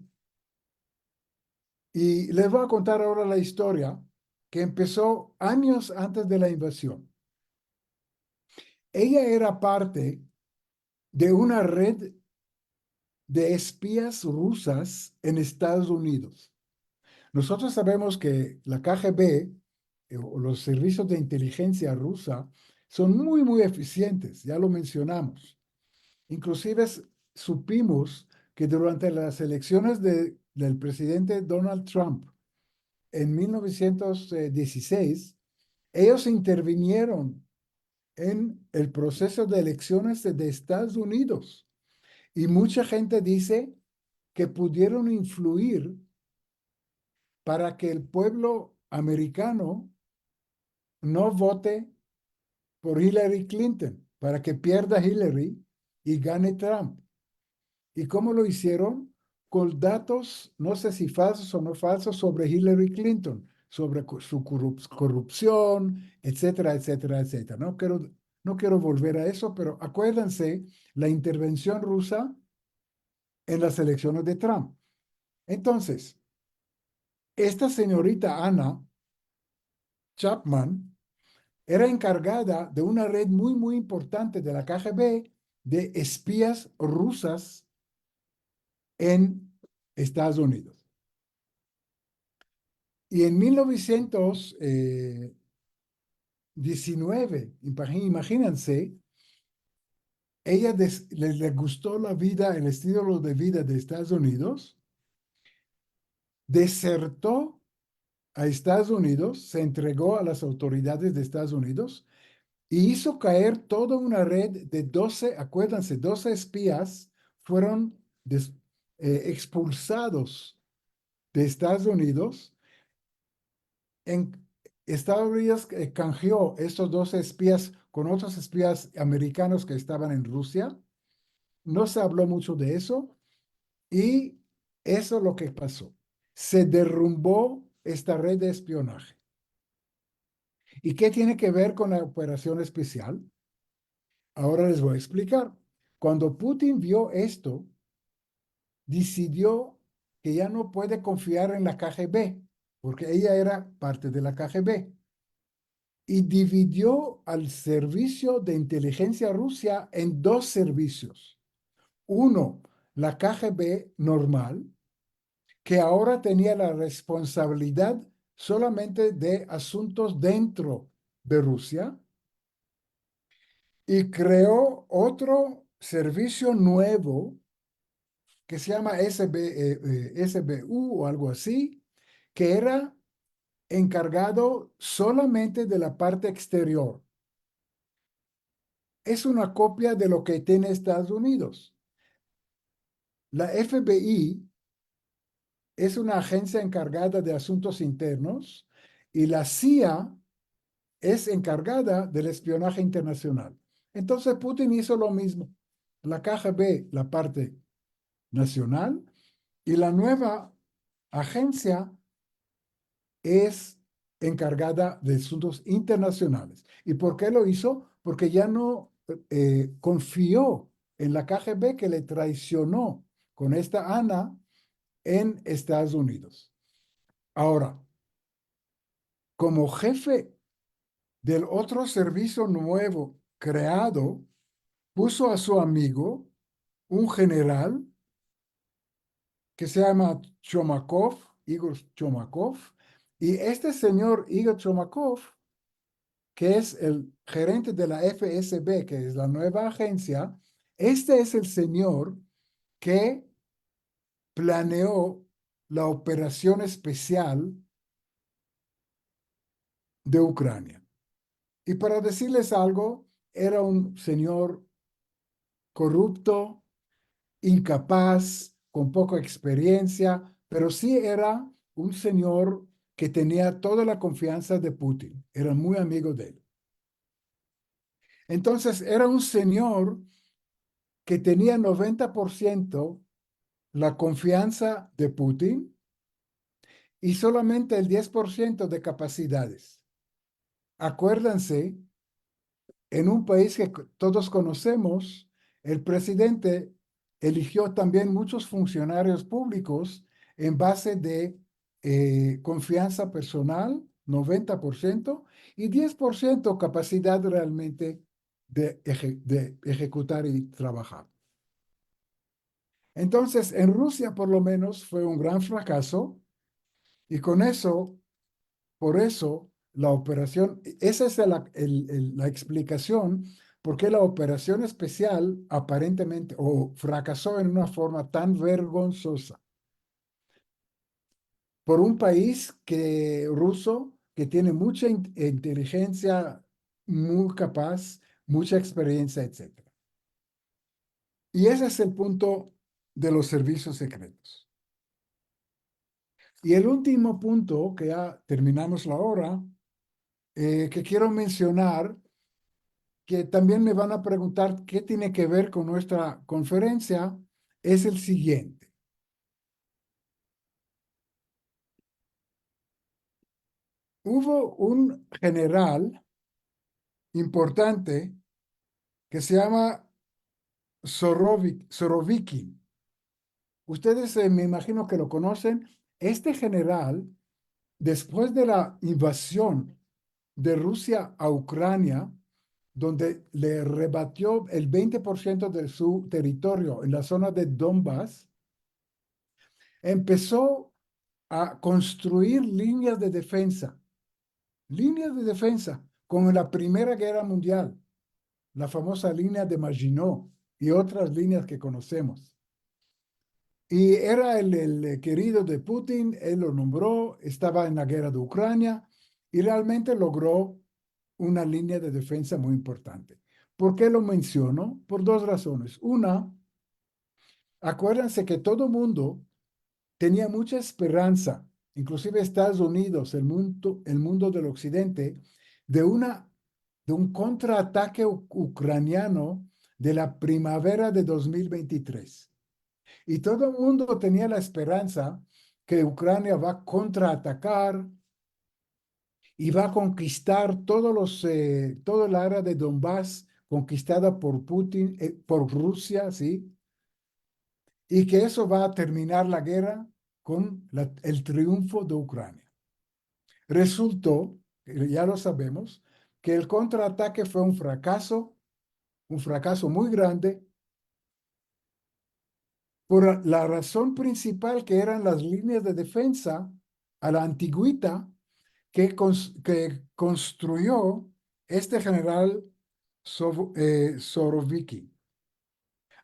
y les voy a contar ahora la historia, que empezó años antes de la invasión. Ella era parte de una red de espías rusas en Estados Unidos. Nosotros sabemos que la KGB o los servicios de inteligencia rusa son muy, muy eficientes, ya lo mencionamos. Inclusive supimos que durante las elecciones del presidente Donald Trump en 1916, ellos intervinieron en el proceso de elecciones de Estados Unidos. Y mucha gente dice que pudieron influir para que el pueblo americano no vote por Hillary Clinton, para que pierda Hillary y gane Trump. ¿Y cómo lo hicieron? Con datos, no sé si falsos o no falsos, sobre Hillary Clinton, sobre su corrupción, etcétera, etcétera, etcétera. No quiero volver a eso, pero acuérdense la intervención rusa en las elecciones de Trump. Entonces, esta señorita Anna Chapman era encargada de una red muy, muy importante de la KGB de espías rusas en Estados Unidos. Y en 1919, imagínense, ella le gustó la vida, el estilo de vida de Estados Unidos, desertó a Estados Unidos, se entregó a las autoridades de Estados Unidos y hizo caer toda una red de 12, acuérdense, 12 espías fueron expulsados de Estados Unidos. En Estados Unidos canjeó estos 12 espías con otros espías americanos que estaban en Rusia. No se habló mucho de eso y eso es lo que pasó. Se derrumbó esta red de espionaje. ¿Y qué tiene que ver con la operación especial? Ahora les voy a explicar. Cuando Putin vio esto, decidió que ya no puede confiar en la KGB, porque ella era parte de la KGB, y dividió al servicio de inteligencia Rusia en dos servicios. Uno, la KGB normal, que ahora tenía la responsabilidad solamente de asuntos dentro de Rusia, y creó otro servicio nuevo que se llama SBU o algo así, que era encargado solamente de la parte exterior. Es una copia de lo que tiene Estados Unidos. La FBI es una agencia encargada de asuntos internos y la CIA es encargada del espionaje internacional. Entonces Putin hizo lo mismo. La KGB, la parte nacional, y la nueva agencia es encargada de asuntos internacionales. ¿Y por qué lo hizo? Porque ya no confió en la KGB que le traicionó con esta Ana en Estados Unidos. Ahora, como jefe del otro servicio nuevo creado, puso a su amigo, un general que se llama Chomakov, Igor Chomakov, y este señor Igor Chomakov, que es el gerente de la FSB, que es la nueva agencia, este es el señor que planeó la operación especial de Ucrania. Y para decirles algo, era un señor corrupto, incapaz, con poca experiencia, pero sí era un señor que tenía toda la confianza de Putin. Era muy amigo de él. Entonces, era un señor que tenía 90% la confianza de Putin y solamente el 10% de capacidades. Acuérdense, en un país que todos conocemos, el presidente eligió también muchos funcionarios públicos en base de confianza personal, 90%, y 10% capacidad realmente de ejecutar y trabajar. Entonces, en Rusia por lo menos fue un gran fracaso y con eso, por eso, la operación, esa es la explicación por qué la operación especial aparentemente o fracasó en una forma tan vergonzosa por un país ruso que tiene mucha inteligencia, muy capaz, mucha experiencia, etc. Y ese es el punto de los servicios secretos. Y el último punto, que ya terminamos la hora, que quiero mencionar, que también me van a preguntar qué tiene que ver con nuestra conferencia, es el siguiente. Hubo un general importante que se llama Sorovikin. Ustedes me imagino que lo conocen. Este general, después de la invasión de Rusia a Ucrania, donde le rebatió el 20% de su territorio en la zona de Donbass, empezó a construir líneas de defensa, como en la Primera Guerra Mundial, la famosa línea de Maginot y otras líneas que conocemos. Y era el querido de Putin, él lo nombró, estaba en la guerra de Ucrania y realmente logró una línea de defensa muy importante. ¿Por qué lo menciono? Por dos razones. Una, Acuérdense que todo mundo tenía mucha esperanza, inclusive Estados Unidos, el mundo del occidente, de de un contraataque ucraniano de la primavera de 2023. Y todo el mundo tenía la esperanza que Ucrania va a contraatacar y va a conquistar todo el área de Donbass conquistada por Putin, por Rusia, ¿sí? Y que eso va a terminar la guerra con el triunfo de Ucrania. Resultó, ya lo sabemos, que el contraataque fue un fracaso muy grande, por la razón principal que eran las líneas de defensa a la antigüita que construyó este general Soroviki.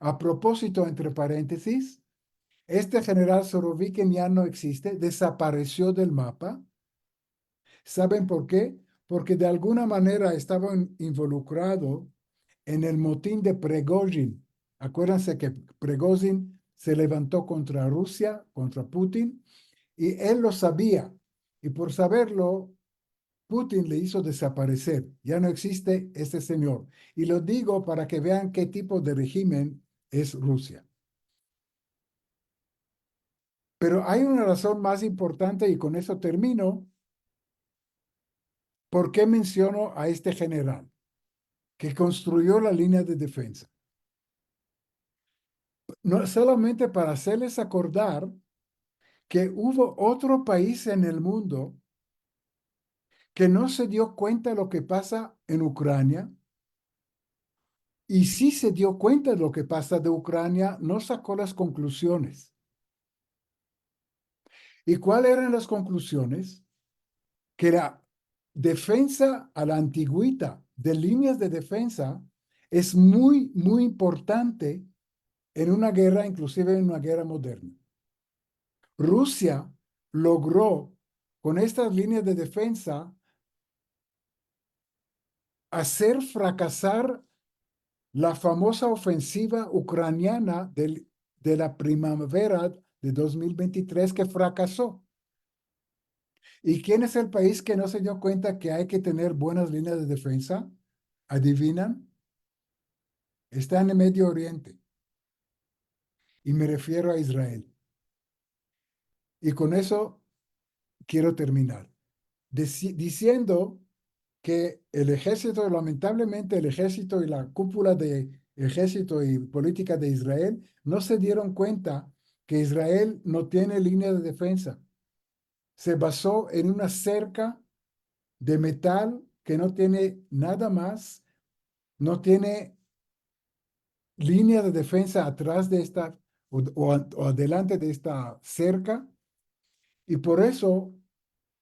A propósito, entre paréntesis, este general Soroviki ya no existe, desapareció del mapa. ¿Saben por qué? Porque de alguna manera estaba involucrado en el motín de Prigozhin. Acuérdense que Prigozhin se levantó contra Rusia, contra Putin, y él lo sabía. Y por saberlo, Putin le hizo desaparecer. Ya no existe este señor. Y lo digo para que vean qué tipo de régimen es Rusia. Pero hay una razón más importante y con eso termino. ¿Por qué menciono a este general que construyó la línea de defensa? No solamente para hacerles acordar que hubo otro país en el mundo que no se dio cuenta de lo que pasa en Ucrania y sí se dio cuenta de lo que pasa de Ucrania, no sacó las conclusiones. ¿Y cuáles eran las conclusiones? Que la defensa a la antigüita de líneas de defensa es muy, muy importante en una guerra, inclusive en una guerra moderna. Rusia logró con estas líneas de defensa hacer fracasar la famosa ofensiva ucraniana de la primavera de 2023 que fracasó. ¿Y quién es el país que no se dio cuenta que hay que tener buenas líneas de defensa? ¿Adivinan? Está en el Medio Oriente. Y me refiero a Israel. Y con eso quiero terminar. Diciendo que el ejército, lamentablemente el ejército y la cúpula de ejército y política de Israel no se dieron cuenta que Israel no tiene línea de defensa. Se basó en una cerca de metal que no tiene nada más, no tiene línea de defensa atrás de esta o adelante de esta cerca, y por eso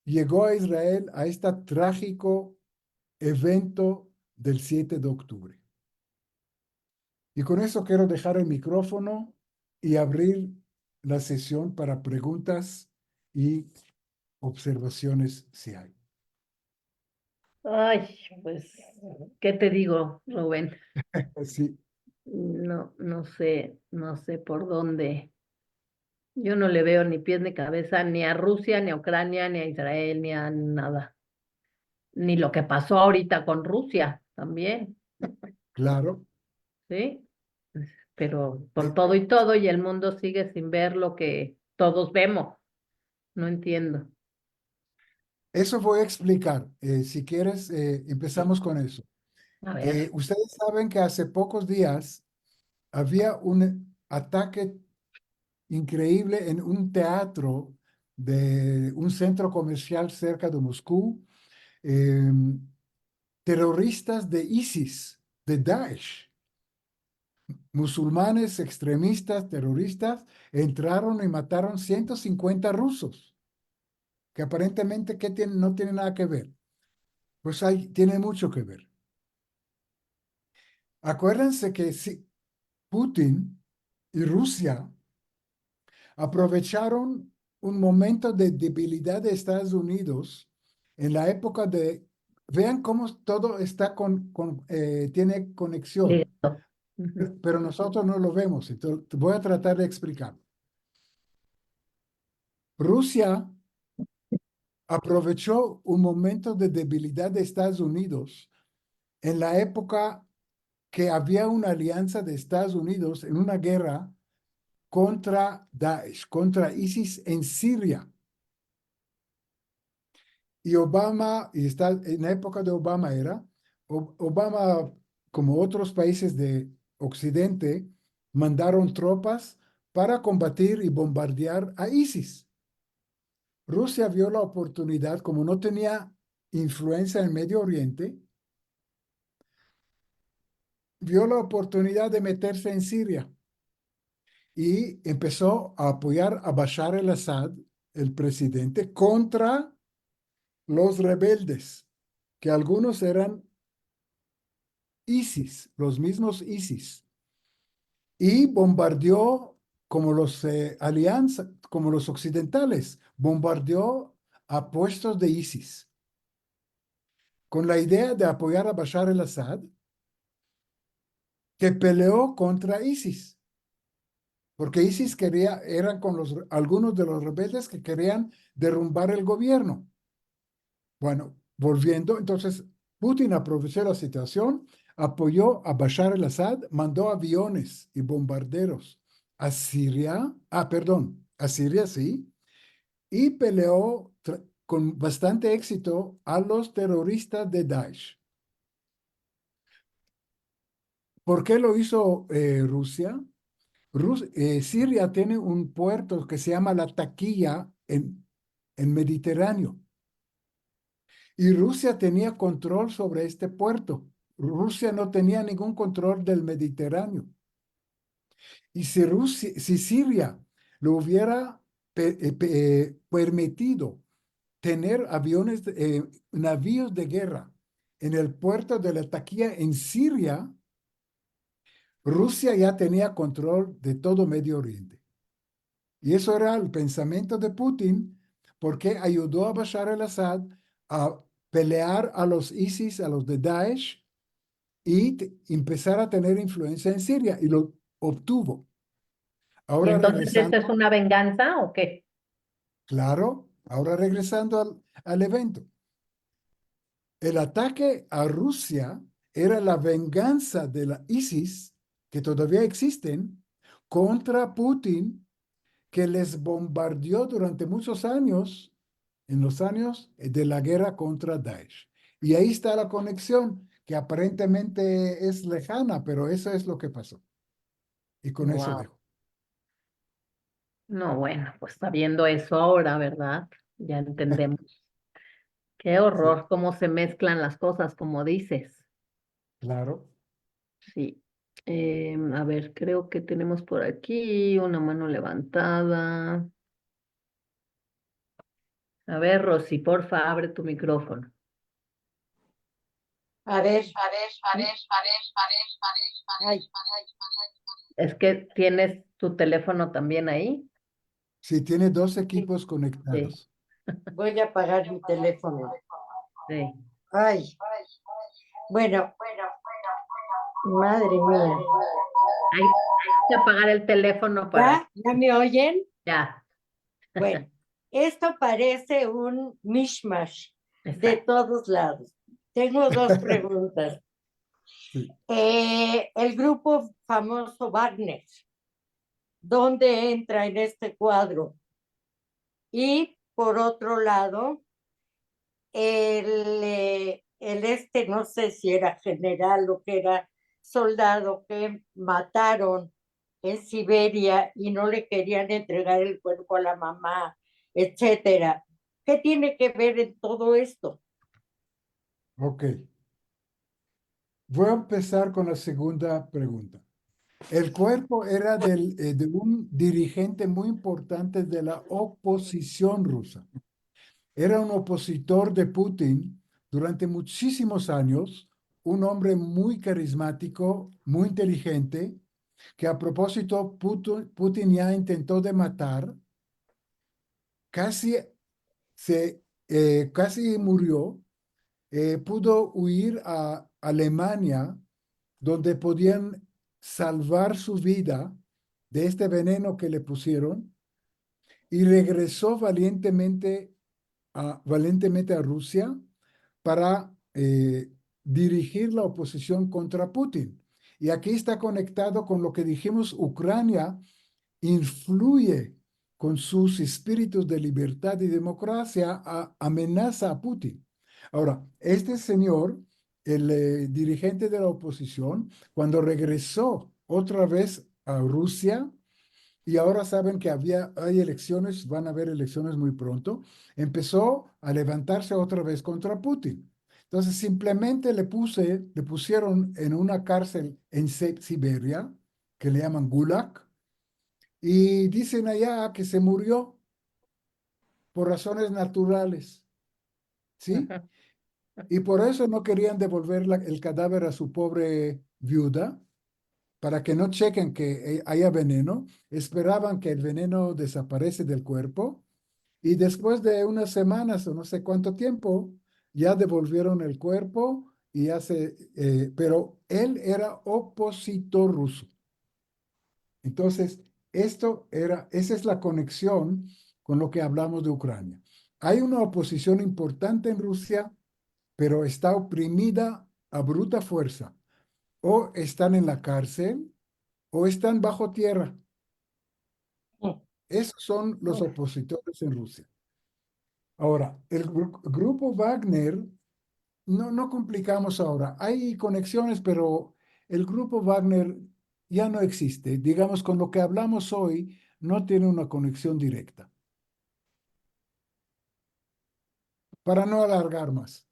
llegó a Israel a este trágico evento del 7 de octubre. Y con eso quiero dejar el micrófono y abrir la sesión para preguntas y observaciones si hay. Ay, pues, ¿qué te digo, Rubén? Sí, No, no sé por dónde. Yo no le veo ni pies ni cabeza ni a Rusia, ni a Ucrania, ni a Israel, ni a nada. Ni lo que pasó ahorita con Rusia también, claro. ¿sí? Pero por Eh, todo y todo, y el mundo sigue sin ver lo que todos vemos. No entiendo. Eso voy a explicar. Si quieres, Sí. empezamos con eso. A ver, Ustedes saben que hace pocos días había un ataque increíble en un teatro de un centro comercial cerca de Moscú. Eh, terroristas de ISIS, de Daesh, musulmanes extremistas, terroristas, entraron y mataron 150 rusos, que aparentemente no tienen nada que ver. Pues tiene mucho que ver. Acuérdense que Putin y Rusia aprovecharon un momento de debilidad de Estados Unidos en la época vean cómo todo está tiene conexión. listo. Ujú. pero nosotros no lo vemos. Entonces, voy a tratar de explicar. Rusia aprovechó un momento de debilidad de Estados Unidos en la época que había una alianza de Estados Unidos en una guerra contra Daesh, contra ISIS en Siria. Y Obama, y está en la época de Obama era, Obama, como otros países de Occidente, mandaron tropas para combatir y bombardear a ISIS. Rusia vio la oportunidad, como no tenía influencia en Medio Oriente, vio la oportunidad de meterse en Siria y empezó a apoyar a Bashar al-Assad, el presidente, contra los rebeldes, que algunos eran ISIS, los mismos ISIS, y bombardeó como los alianzas, como los occidentales, bombardeó a puestos de ISIS, con la idea de apoyar a Bashar al-Assad, que peleó contra ISIS, porque ISIS quería, eran con algunos de los rebeldes que querían derrumbar el gobierno. Bueno, volviendo, entonces Putin aprovechó la situación, apoyó a Bashar al-Assad, mandó aviones y bombarderos a Siria, perdón, a Siria sí, y peleó con bastante éxito a los terroristas de Daesh. ¿Por qué lo hizo Rusia? Siria tiene un puerto que se llama La Taquilla en Mediterráneo. Y Rusia tenía control sobre este puerto. Rusia no tenía ningún control del Mediterráneo. Y si Siria lo hubiera permitido tener navíos de guerra en el puerto de Latakia en Siria, Rusia ya tenía control de todo Medio Oriente. Y eso era el pensamiento de Putin, porque ayudó a Bashar al-Assad a pelear a los ISIS, a los de Daesh, y empezar a tener influencia en Siria, y lo obtuvo. ¿Y Ahora entonces esta es regresando, una venganza o qué? claro, ahora regresando al evento. El ataque a Rusia era la venganza de la ISIS, que todavía existen, contra Putin, que les bombardeó durante muchos años, en los años de la guerra contra Daesh. Y ahí está la conexión, que aparentemente es lejana, pero eso es lo que pasó. Y con eso Wow. dejo. No, bueno, pues sabiendo eso ahora, ¿verdad? Ya entendemos. Qué Sí, horror, cómo se mezclan las cosas, como dices. claro. Sí. A ver, creo que tenemos por aquí una mano levantada. A ver, Rosy, porfa, abre tu micrófono. A ver, ay, Es que tienes tu teléfono también ahí. Sí, tiene dos sí, equipos Sí, conectados. voy a apagar mi teléfono. sí. Ay, bueno, madre mía. Hay que apagar el teléfono para... ¿Ya? ¿Ya me oyen? Ya, Bueno, esto parece un mishmash de exacto. todos lados. Tengo dos preguntas. Sí. El grupo famoso Wagner, ¿dónde entra en este cuadro? Y por otro lado, no sé si era general o que era soldado que mataron en Siberia y no le querían entregar el cuerpo a la mamá, etcétera. ¿Qué tiene que ver en todo esto? Ok. Voy a empezar con la segunda pregunta. El cuerpo era de un dirigente muy importante de la oposición rusa. Era un opositor de Putin durante muchísimos años, un hombre muy carismático, muy inteligente, que a propósito Putin ya intentó de matar, casi, casi murió, pudo huir a Alemania, donde podían salvar su vida de este veneno que le pusieron y regresó valientemente a Rusia para dirigir la oposición contra Putin. Y aquí está conectado con lo que dijimos, Ucrania influye con sus espíritus de libertad y democracia, amenaza a Putin. Ahora, este señor, el dirigente de la oposición, cuando regresó otra vez a Rusia, y ahora saben que hay elecciones, van a haber elecciones muy pronto, empezó a levantarse otra vez contra Putin. Entonces simplemente le pusieron en una cárcel en Siberia, que le llaman Gulag, y dicen allá que se murió por razones naturales, ¿sí? Y por eso no querían devolver el cadáver a su pobre viuda, para que no chequen que haya veneno. Esperaban que el veneno desaparece del cuerpo y después de unas semanas o no sé cuánto tiempo, ya devolvieron el cuerpo y pero él era opositor ruso. Entonces, esa es la conexión con lo que hablamos de Ucrania. Hay una oposición importante en Rusia, pero está oprimida a bruta fuerza. O están en la cárcel o están bajo tierra. Esos son los opositores en Rusia. Ahora, el grupo Wagner, no complicamos ahora. Hay conexiones, pero el grupo Wagner ya no existe. Digamos, con lo que hablamos hoy, no tiene una conexión directa. Para no alargar más.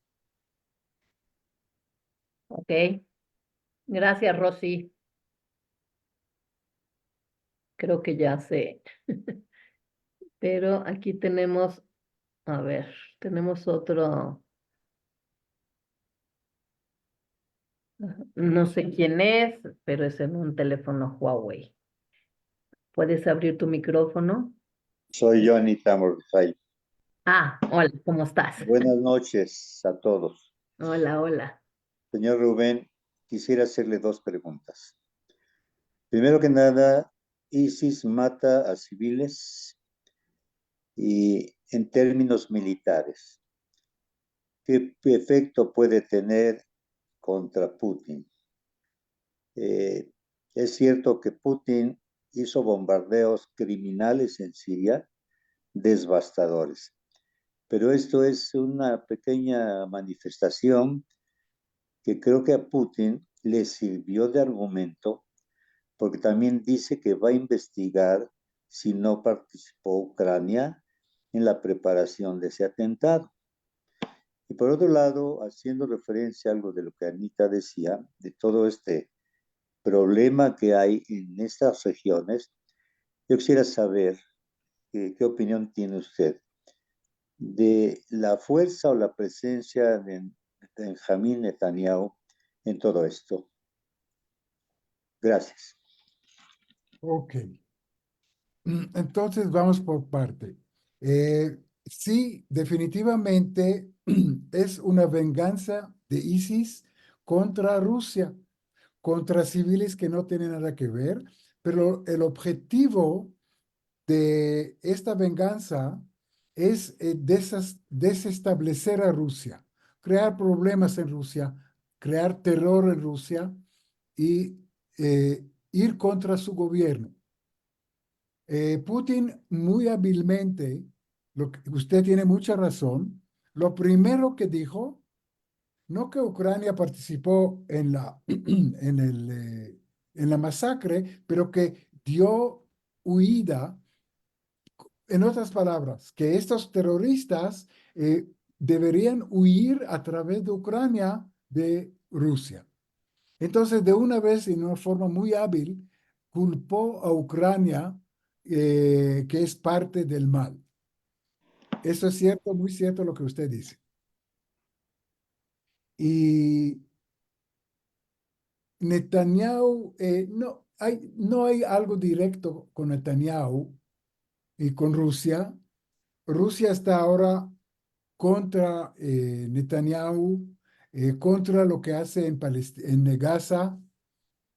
Ok, gracias, Rosy. Creo que ya sé. Pero aquí tenemos, a ver, tenemos otro, no sé quién es, pero es en un teléfono Huawei. ¿Puedes abrir tu micrófono? Soy Anita Mordecai. Ah, hola, ¿cómo estás? Buenas noches a todos. Hola, hola. Señor Rubén, quisiera hacerle dos preguntas. Primero que nada, ISIS mata a civiles y en términos militares, ¿qué efecto puede tener contra Putin? Es cierto que Putin hizo bombardeos criminales en Siria, devastadores, pero esto es una pequeña manifestación que creo que a Putin le sirvió de argumento, porque también dice que va a investigar si no participó Ucrania en la preparación de ese atentado. Y por otro lado, haciendo referencia a algo de lo que Anita decía, de todo este problema que hay en estas regiones, yo quisiera saber qué opinión tiene usted de la fuerza o la presencia de Benjamín Netanyahu en todo esto. Gracias. Ok. Entonces vamos por parte. Sí, definitivamente es una venganza de ISIS contra Rusia, contra civiles que no tienen nada que ver, pero el objetivo de esta venganza es desestablecer a Rusia, crear problemas en Rusia, crear terror en Rusia y ir contra su gobierno. Putin muy hábilmente, usted tiene mucha razón, lo primero que dijo, no que Ucrania participó en la masacre, pero que dio huida, en otras palabras, que estos terroristas deberían huir a través de Ucrania de Rusia. Entonces, de una vez, y de una forma muy hábil, culpó a Ucrania, que es parte del mal. Eso es cierto, muy cierto lo que usted dice. Y Netanyahu, no hay algo directo con Netanyahu y con Rusia. Rusia está ahora contra Netanyahu, contra lo que hace en Gaza,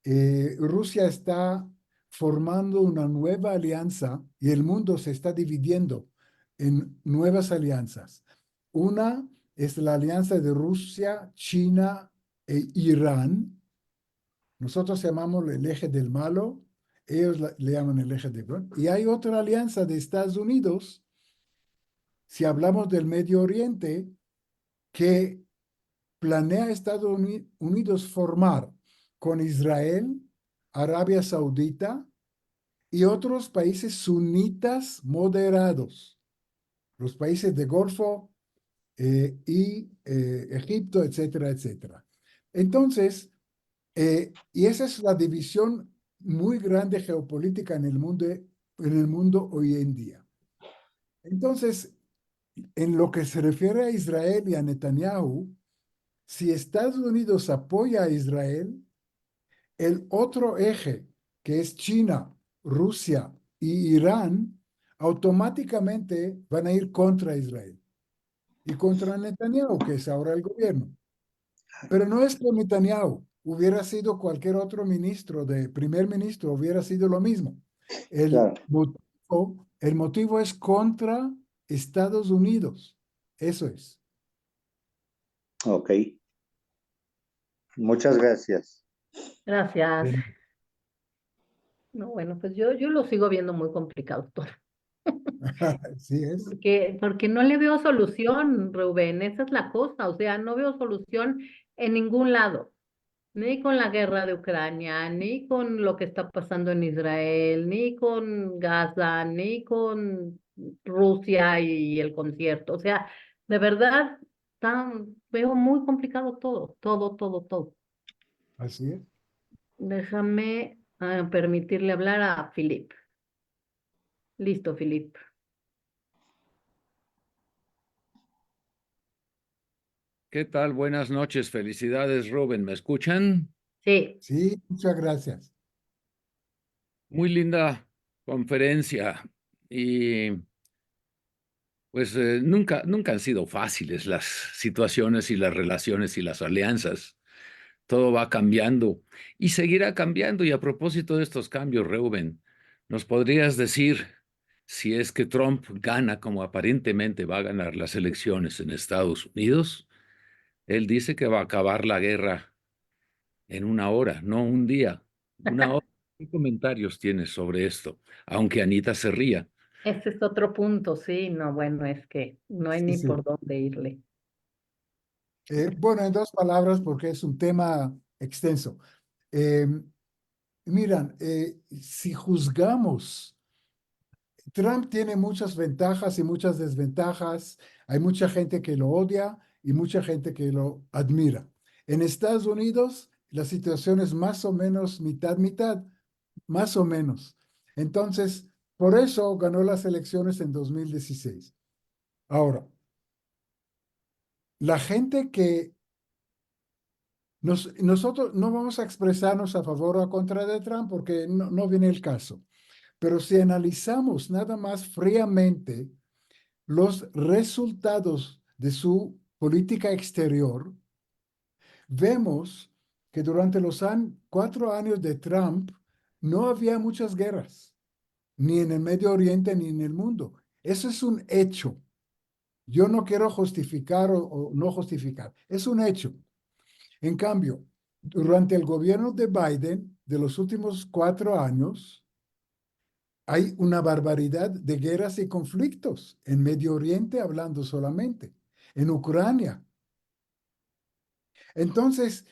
Rusia está formando una nueva alianza y el mundo se está dividiendo en nuevas alianzas. Una es la alianza de Rusia, China e Irán. Nosotros llamamos el eje del malo, ellos le llaman el eje del bien. Y hay otra alianza de Estados Unidos, si hablamos del Medio Oriente, que planea Estados Unidos formar con Israel, Arabia Saudita y otros países sunitas moderados, los países de Golfo y Egipto, etcétera, etcétera. Entonces, y esa es la división muy grande geopolítica en el mundo hoy en día. Entonces, en lo que se refiere a Israel y a Netanyahu, si Estados Unidos apoya a Israel, el otro eje, que es China, Rusia y Irán, automáticamente van a ir contra Israel y contra Netanyahu, que es ahora el gobierno. Pero no es por Netanyahu, hubiera sido cualquier otro primer ministro, hubiera sido lo mismo. Claro. El motivo es contra Estados Unidos. Eso es. Ok. Muchas gracias. Gracias. Bien. No, bueno, pues yo lo sigo viendo muy complicado todo. Sí es. Porque no le veo solución, Rubén, esa es la cosa, o sea, no veo solución en ningún lado, ni con la guerra de Ucrania, ni con lo que está pasando en Israel, ni con Gaza, ni con Rusia y el concierto, o sea, de verdad, veo muy complicado todo, todo, todo, todo. Así es. Déjame permitirle hablar a Filip. Listo, Filip. ¿Qué tal? Buenas noches. Felicidades, Rubén. ¿Me escuchan? Sí. Sí, muchas gracias. Muy linda conferencia. Y pues nunca han sido fáciles las situaciones y las relaciones y las alianzas. Todo va cambiando y seguirá cambiando. Y a propósito de estos cambios, Rubén, ¿nos podrías decir si es que Trump gana como aparentemente va a ganar las elecciones en Estados Unidos? Él dice que va a acabar la guerra en una hora, no un día, una hora. ¿Qué comentarios tienes sobre esto? Aunque Anita se ría. Ese es otro punto, sí, no, bueno, es que no hay Sí, ni sí. por dónde irle. Bueno, en dos palabras, porque es un tema extenso. Eh, Miran, si juzgamos, Trump tiene muchas ventajas y muchas desventajas. Hay mucha gente que lo odia y mucha gente que lo admira. En Estados Unidos, la situación es más o menos mitad, más o menos. Entonces, por eso ganó las elecciones en 2016. Ahora, la gente que nosotros no vamos a expresarnos a favor o a contra de Trump porque no viene el caso. Pero si analizamos nada más fríamente los resultados de su política exterior, vemos que durante los 4 años de Trump no había muchas guerras, ni en el Medio Oriente ni en el mundo. Eso es un hecho. Yo no quiero justificar o no justificar. Es un hecho. En cambio, durante el gobierno de Biden, de los últimos 4 años, hay una barbaridad de guerras y conflictos en Medio Oriente, hablando solamente, en Ucrania. Entonces,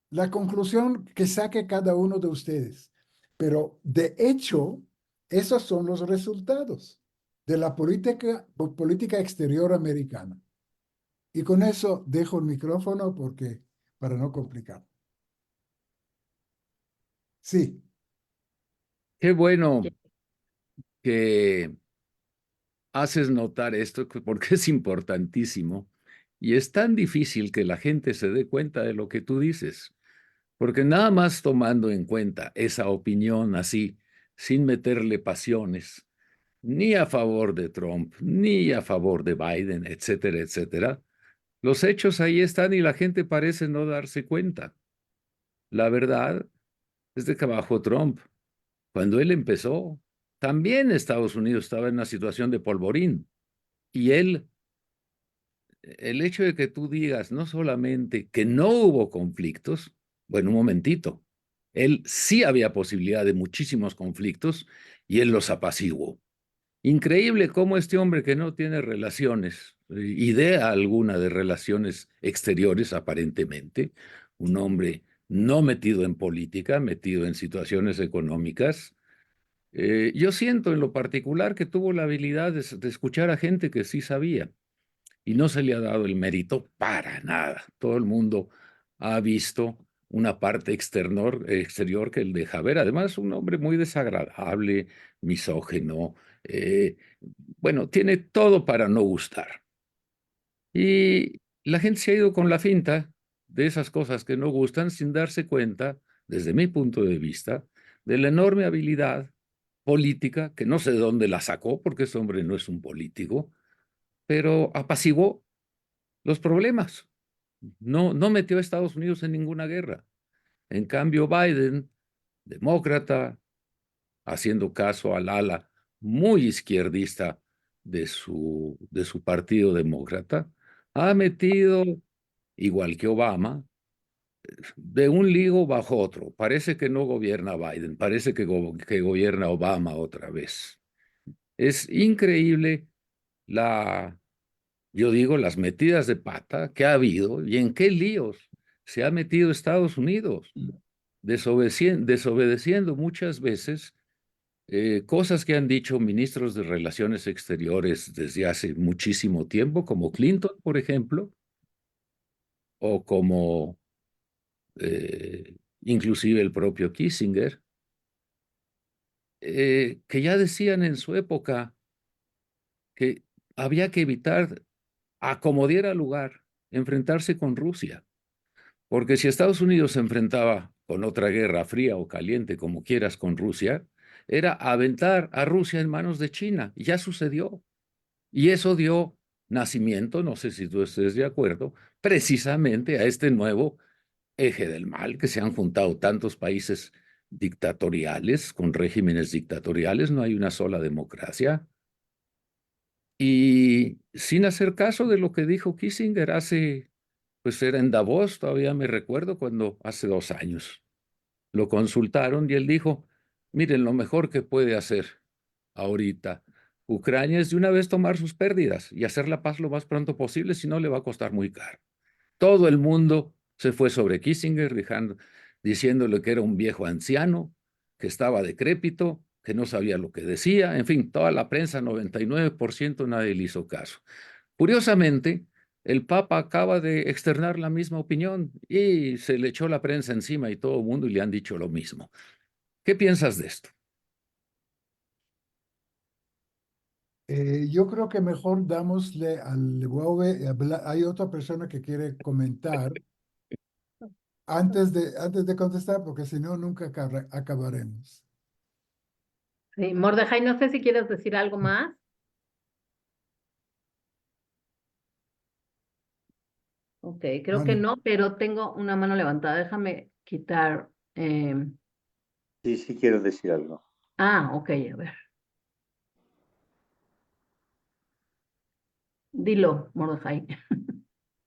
la conclusión que saque cada uno de ustedes, pero de hecho, esos son los resultados de la política exterior americana. Y con eso dejo el micrófono para no complicar. Sí. Qué bueno que haces notar esto porque es importantísimo y es tan difícil que la gente se dé cuenta de lo que tú dices, porque nada más tomando en cuenta esa opinión así, sin meterle pasiones, ni a favor de Trump, ni a favor de Biden, etcétera, etcétera, los hechos ahí están y la gente parece no darse cuenta. La verdad desde que bajó Trump. Cuando él empezó, también Estados Unidos estaba en una situación de polvorín. Y él, el hecho de que tú digas no solamente que no hubo conflictos, bueno, un momentito, él sí había posibilidad de muchísimos conflictos y él los apaciguó. Increíble cómo este hombre que no tiene relaciones, idea alguna de relaciones exteriores aparentemente, un hombre no metido en política, metido en situaciones económicas, yo siento en lo particular que tuvo la habilidad de escuchar a gente que sí sabía y no se le ha dado el mérito para nada. Todo el mundo ha visto una parte exterior que él deja ver. Además, un hombre muy desagradable, misógino, eh, bueno, tiene todo para no gustar. Y la gente se ha ido con la finta de esas cosas que no gustan sin darse cuenta, desde mi punto de vista, de la enorme habilidad política, que no sé de dónde la sacó, porque ese hombre no es un político, pero apaciguó los problemas. No metió a Estados Unidos en ninguna guerra. En cambio, Biden, demócrata, haciendo caso al ala muy izquierdista de su partido demócrata, ha metido, igual que Obama, de un ligo bajo otro. Parece que no gobierna Biden, parece que gobierna Obama otra vez. Es increíble la, yo digo, las metidas de pata que ha habido y en qué líos se ha metido Estados Unidos, desobedeciendo muchas veces cosas que han dicho ministros de Relaciones Exteriores desde hace muchísimo tiempo, como Clinton, por ejemplo, o como inclusive el propio Kissinger, que ya decían en su época que había que evitar, a como diera lugar, enfrentarse con Rusia. Porque si Estados Unidos se enfrentaba con otra guerra fría o caliente, como quieras, con Rusia, era aventar a Rusia en manos de China. Y ya sucedió. Y eso dio nacimiento, no sé si tú estés de acuerdo, precisamente a este nuevo eje del mal, que se han juntado tantos países dictatoriales, con regímenes dictatoriales, no hay una sola democracia. Y sin hacer caso de lo que dijo Kissinger hace, pues era en Davos, todavía me recuerdo cuando hace 2 años lo consultaron y él dijo, miren, lo mejor que puede hacer ahorita Ucrania es de una vez tomar sus pérdidas y hacer la paz lo más pronto posible, si no le va a costar muy caro. Todo el mundo se fue sobre Kissinger, diciéndole que era un viejo anciano, que estaba decrépito, que no sabía lo que decía, en fin, toda la prensa, 99%, nadie le hizo caso. Curiosamente, el Papa acaba de externar la misma opinión y se le echó la prensa encima y todo el mundo y le han dicho lo mismo. ¿Qué piensas de esto? Yo creo que mejor damosle al Huawei, hay otra persona que quiere comentar antes de contestar, porque si no, nunca acabaremos. Sí, Mordejai, no sé si quieres decir algo más. Ok, creo que Mande. no, pero tengo una mano levantada. Déjame quitar. Sí, sí quiero decir algo. Ok, a ver. Dilo, Mordejai.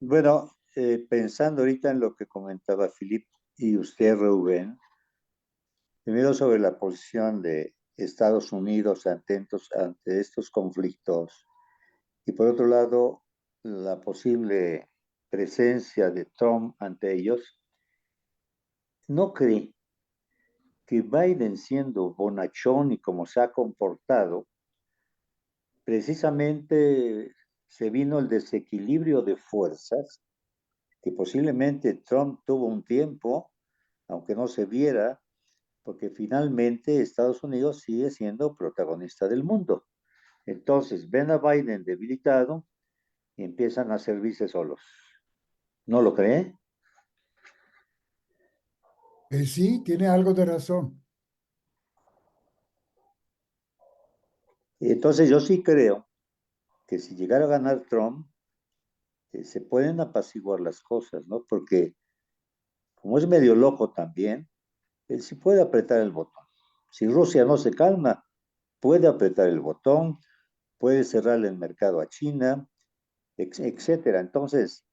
Bueno, pensando ahorita en lo que comentaba Filip y usted, Rubén, primero sobre la posición de Estados Unidos ante estos conflictos y por otro lado, la posible presencia de Trump ante ellos, ¿no cree que Biden, siendo bonachón y como se ha comportado, precisamente se vino el desequilibrio de fuerzas que posiblemente Trump tuvo un tiempo, aunque no se viera, porque finalmente Estados Unidos sigue siendo protagonista del mundo? Entonces ven a Biden debilitado y empiezan a servirse solos. ¿No lo cree? Sí, tiene algo de razón. Entonces yo sí creo que si llegara a ganar Trump, se pueden apaciguar las cosas, ¿no? Porque como es medio loco también, si puede apretar el botón. Si Rusia no se calma, puede apretar el botón, puede cerrarle el mercado a China, etcétera. Entonces,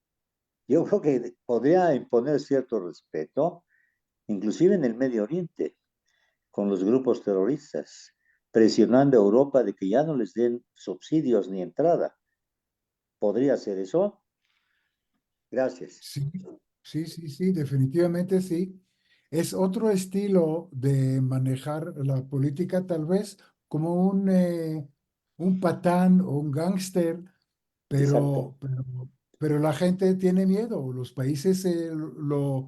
yo creo que podría imponer cierto respeto, inclusive en el Medio Oriente, con los grupos terroristas, presionando a Europa de que ya no les den subsidios ni entrada. ¿Podría ser eso? Gracias. Sí, sí, definitivamente sí. Es otro estilo de manejar la política, tal vez como un patán o un gángster, Exacto. pero la gente tiene miedo. Los países lo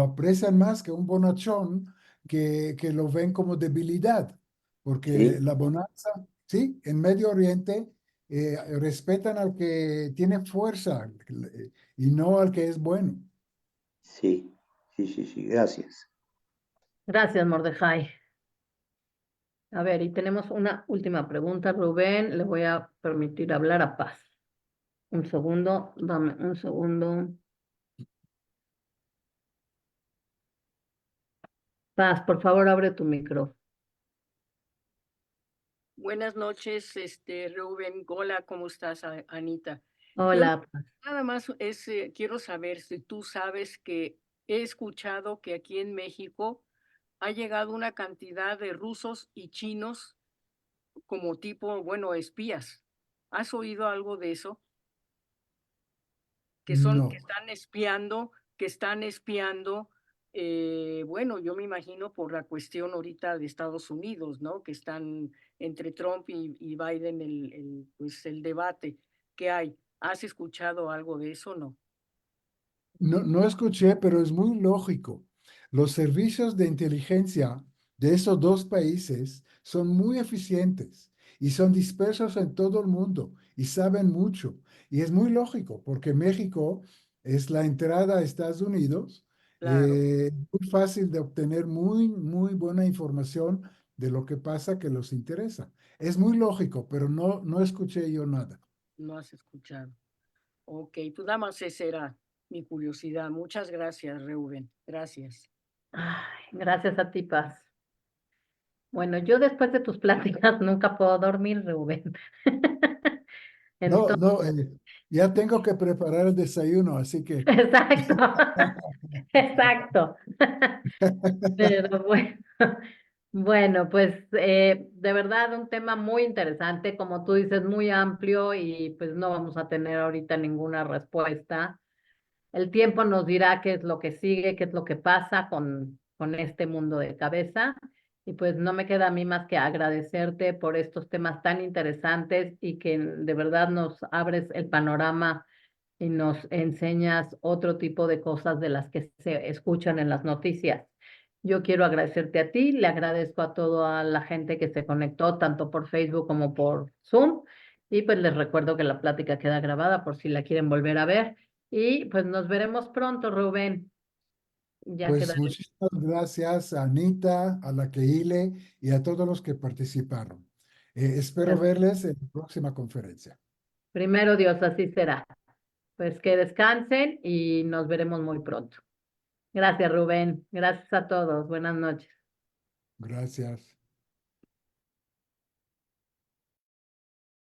aprecian más que un bonachón, que lo ven como debilidad, porque Sí, la bonanza, sí, en Medio Oriente respetan al que tiene fuerza y no al que es bueno. sí, sí, gracias. Gracias, Mordejai. A ver, y tenemos una última pregunta, Rubén. Le voy a permitir hablar a Paz. Un segundo, dame un segundo. Paz, por favor, abre tu micrófono. Buenas noches, Rubén. Hola, ¿cómo estás, Anita? Yo Hola, Paz. nada más quiero saber si tú sabes que he escuchado que aquí en México ha llegado una cantidad de rusos y chinos como tipo, bueno, espías. ¿Has oído algo de eso? Que No, que están espiando, bueno, yo me imagino por la cuestión ahorita de Estados Unidos, ¿no? Que están entre Trump y Biden pues el debate que hay. ¿Has escuchado algo de eso o no? no escuché, pero es muy lógico. Los servicios de inteligencia de esos dos países son muy eficientes y son dispersos en todo el mundo y saben mucho. Y es muy lógico porque México es la entrada a Estados Unidos. Claro, Muy fácil de obtener muy buena información de lo que pasa que los interesa. Es muy lógico, pero no escuché yo nada. no has escuchado. Ok, pues nada más esa era mi curiosidad. Muchas gracias, Reuben. Gracias. Ay, gracias a ti, Paz. Bueno, yo después de tus pláticas nunca puedo dormir, Rubén. No, Entonces, no, ya tengo que preparar el desayuno, así que exacto, exacto. Pero bueno, bueno, pues de verdad un tema muy interesante, como tú dices, muy amplio y pues no vamos a tener ahorita ninguna respuesta. El tiempo nos dirá qué es lo que sigue, qué es lo que pasa con este mundo de cabeza. Y pues no me queda a mí más que agradecerte por estos temas tan interesantes y que de verdad nos abres el panorama y nos enseñas otro tipo de cosas de las que se escuchan en las noticias. Yo quiero agradecerte a ti, le agradezco a toda la gente que se conectó, tanto por Facebook como por Zoom. Y pues les recuerdo que la plática queda grabada por si la quieren volver a ver. Y pues nos veremos pronto, Rubén. Ya pues quedaré. muchísimas gracias a Anita, a la Keile y a todos los que participaron. Espero verles en la próxima conferencia. Primero Dios, así será. Pues que descansen y nos veremos muy pronto. Gracias, Rubén. Gracias a todos. Buenas noches. Gracias.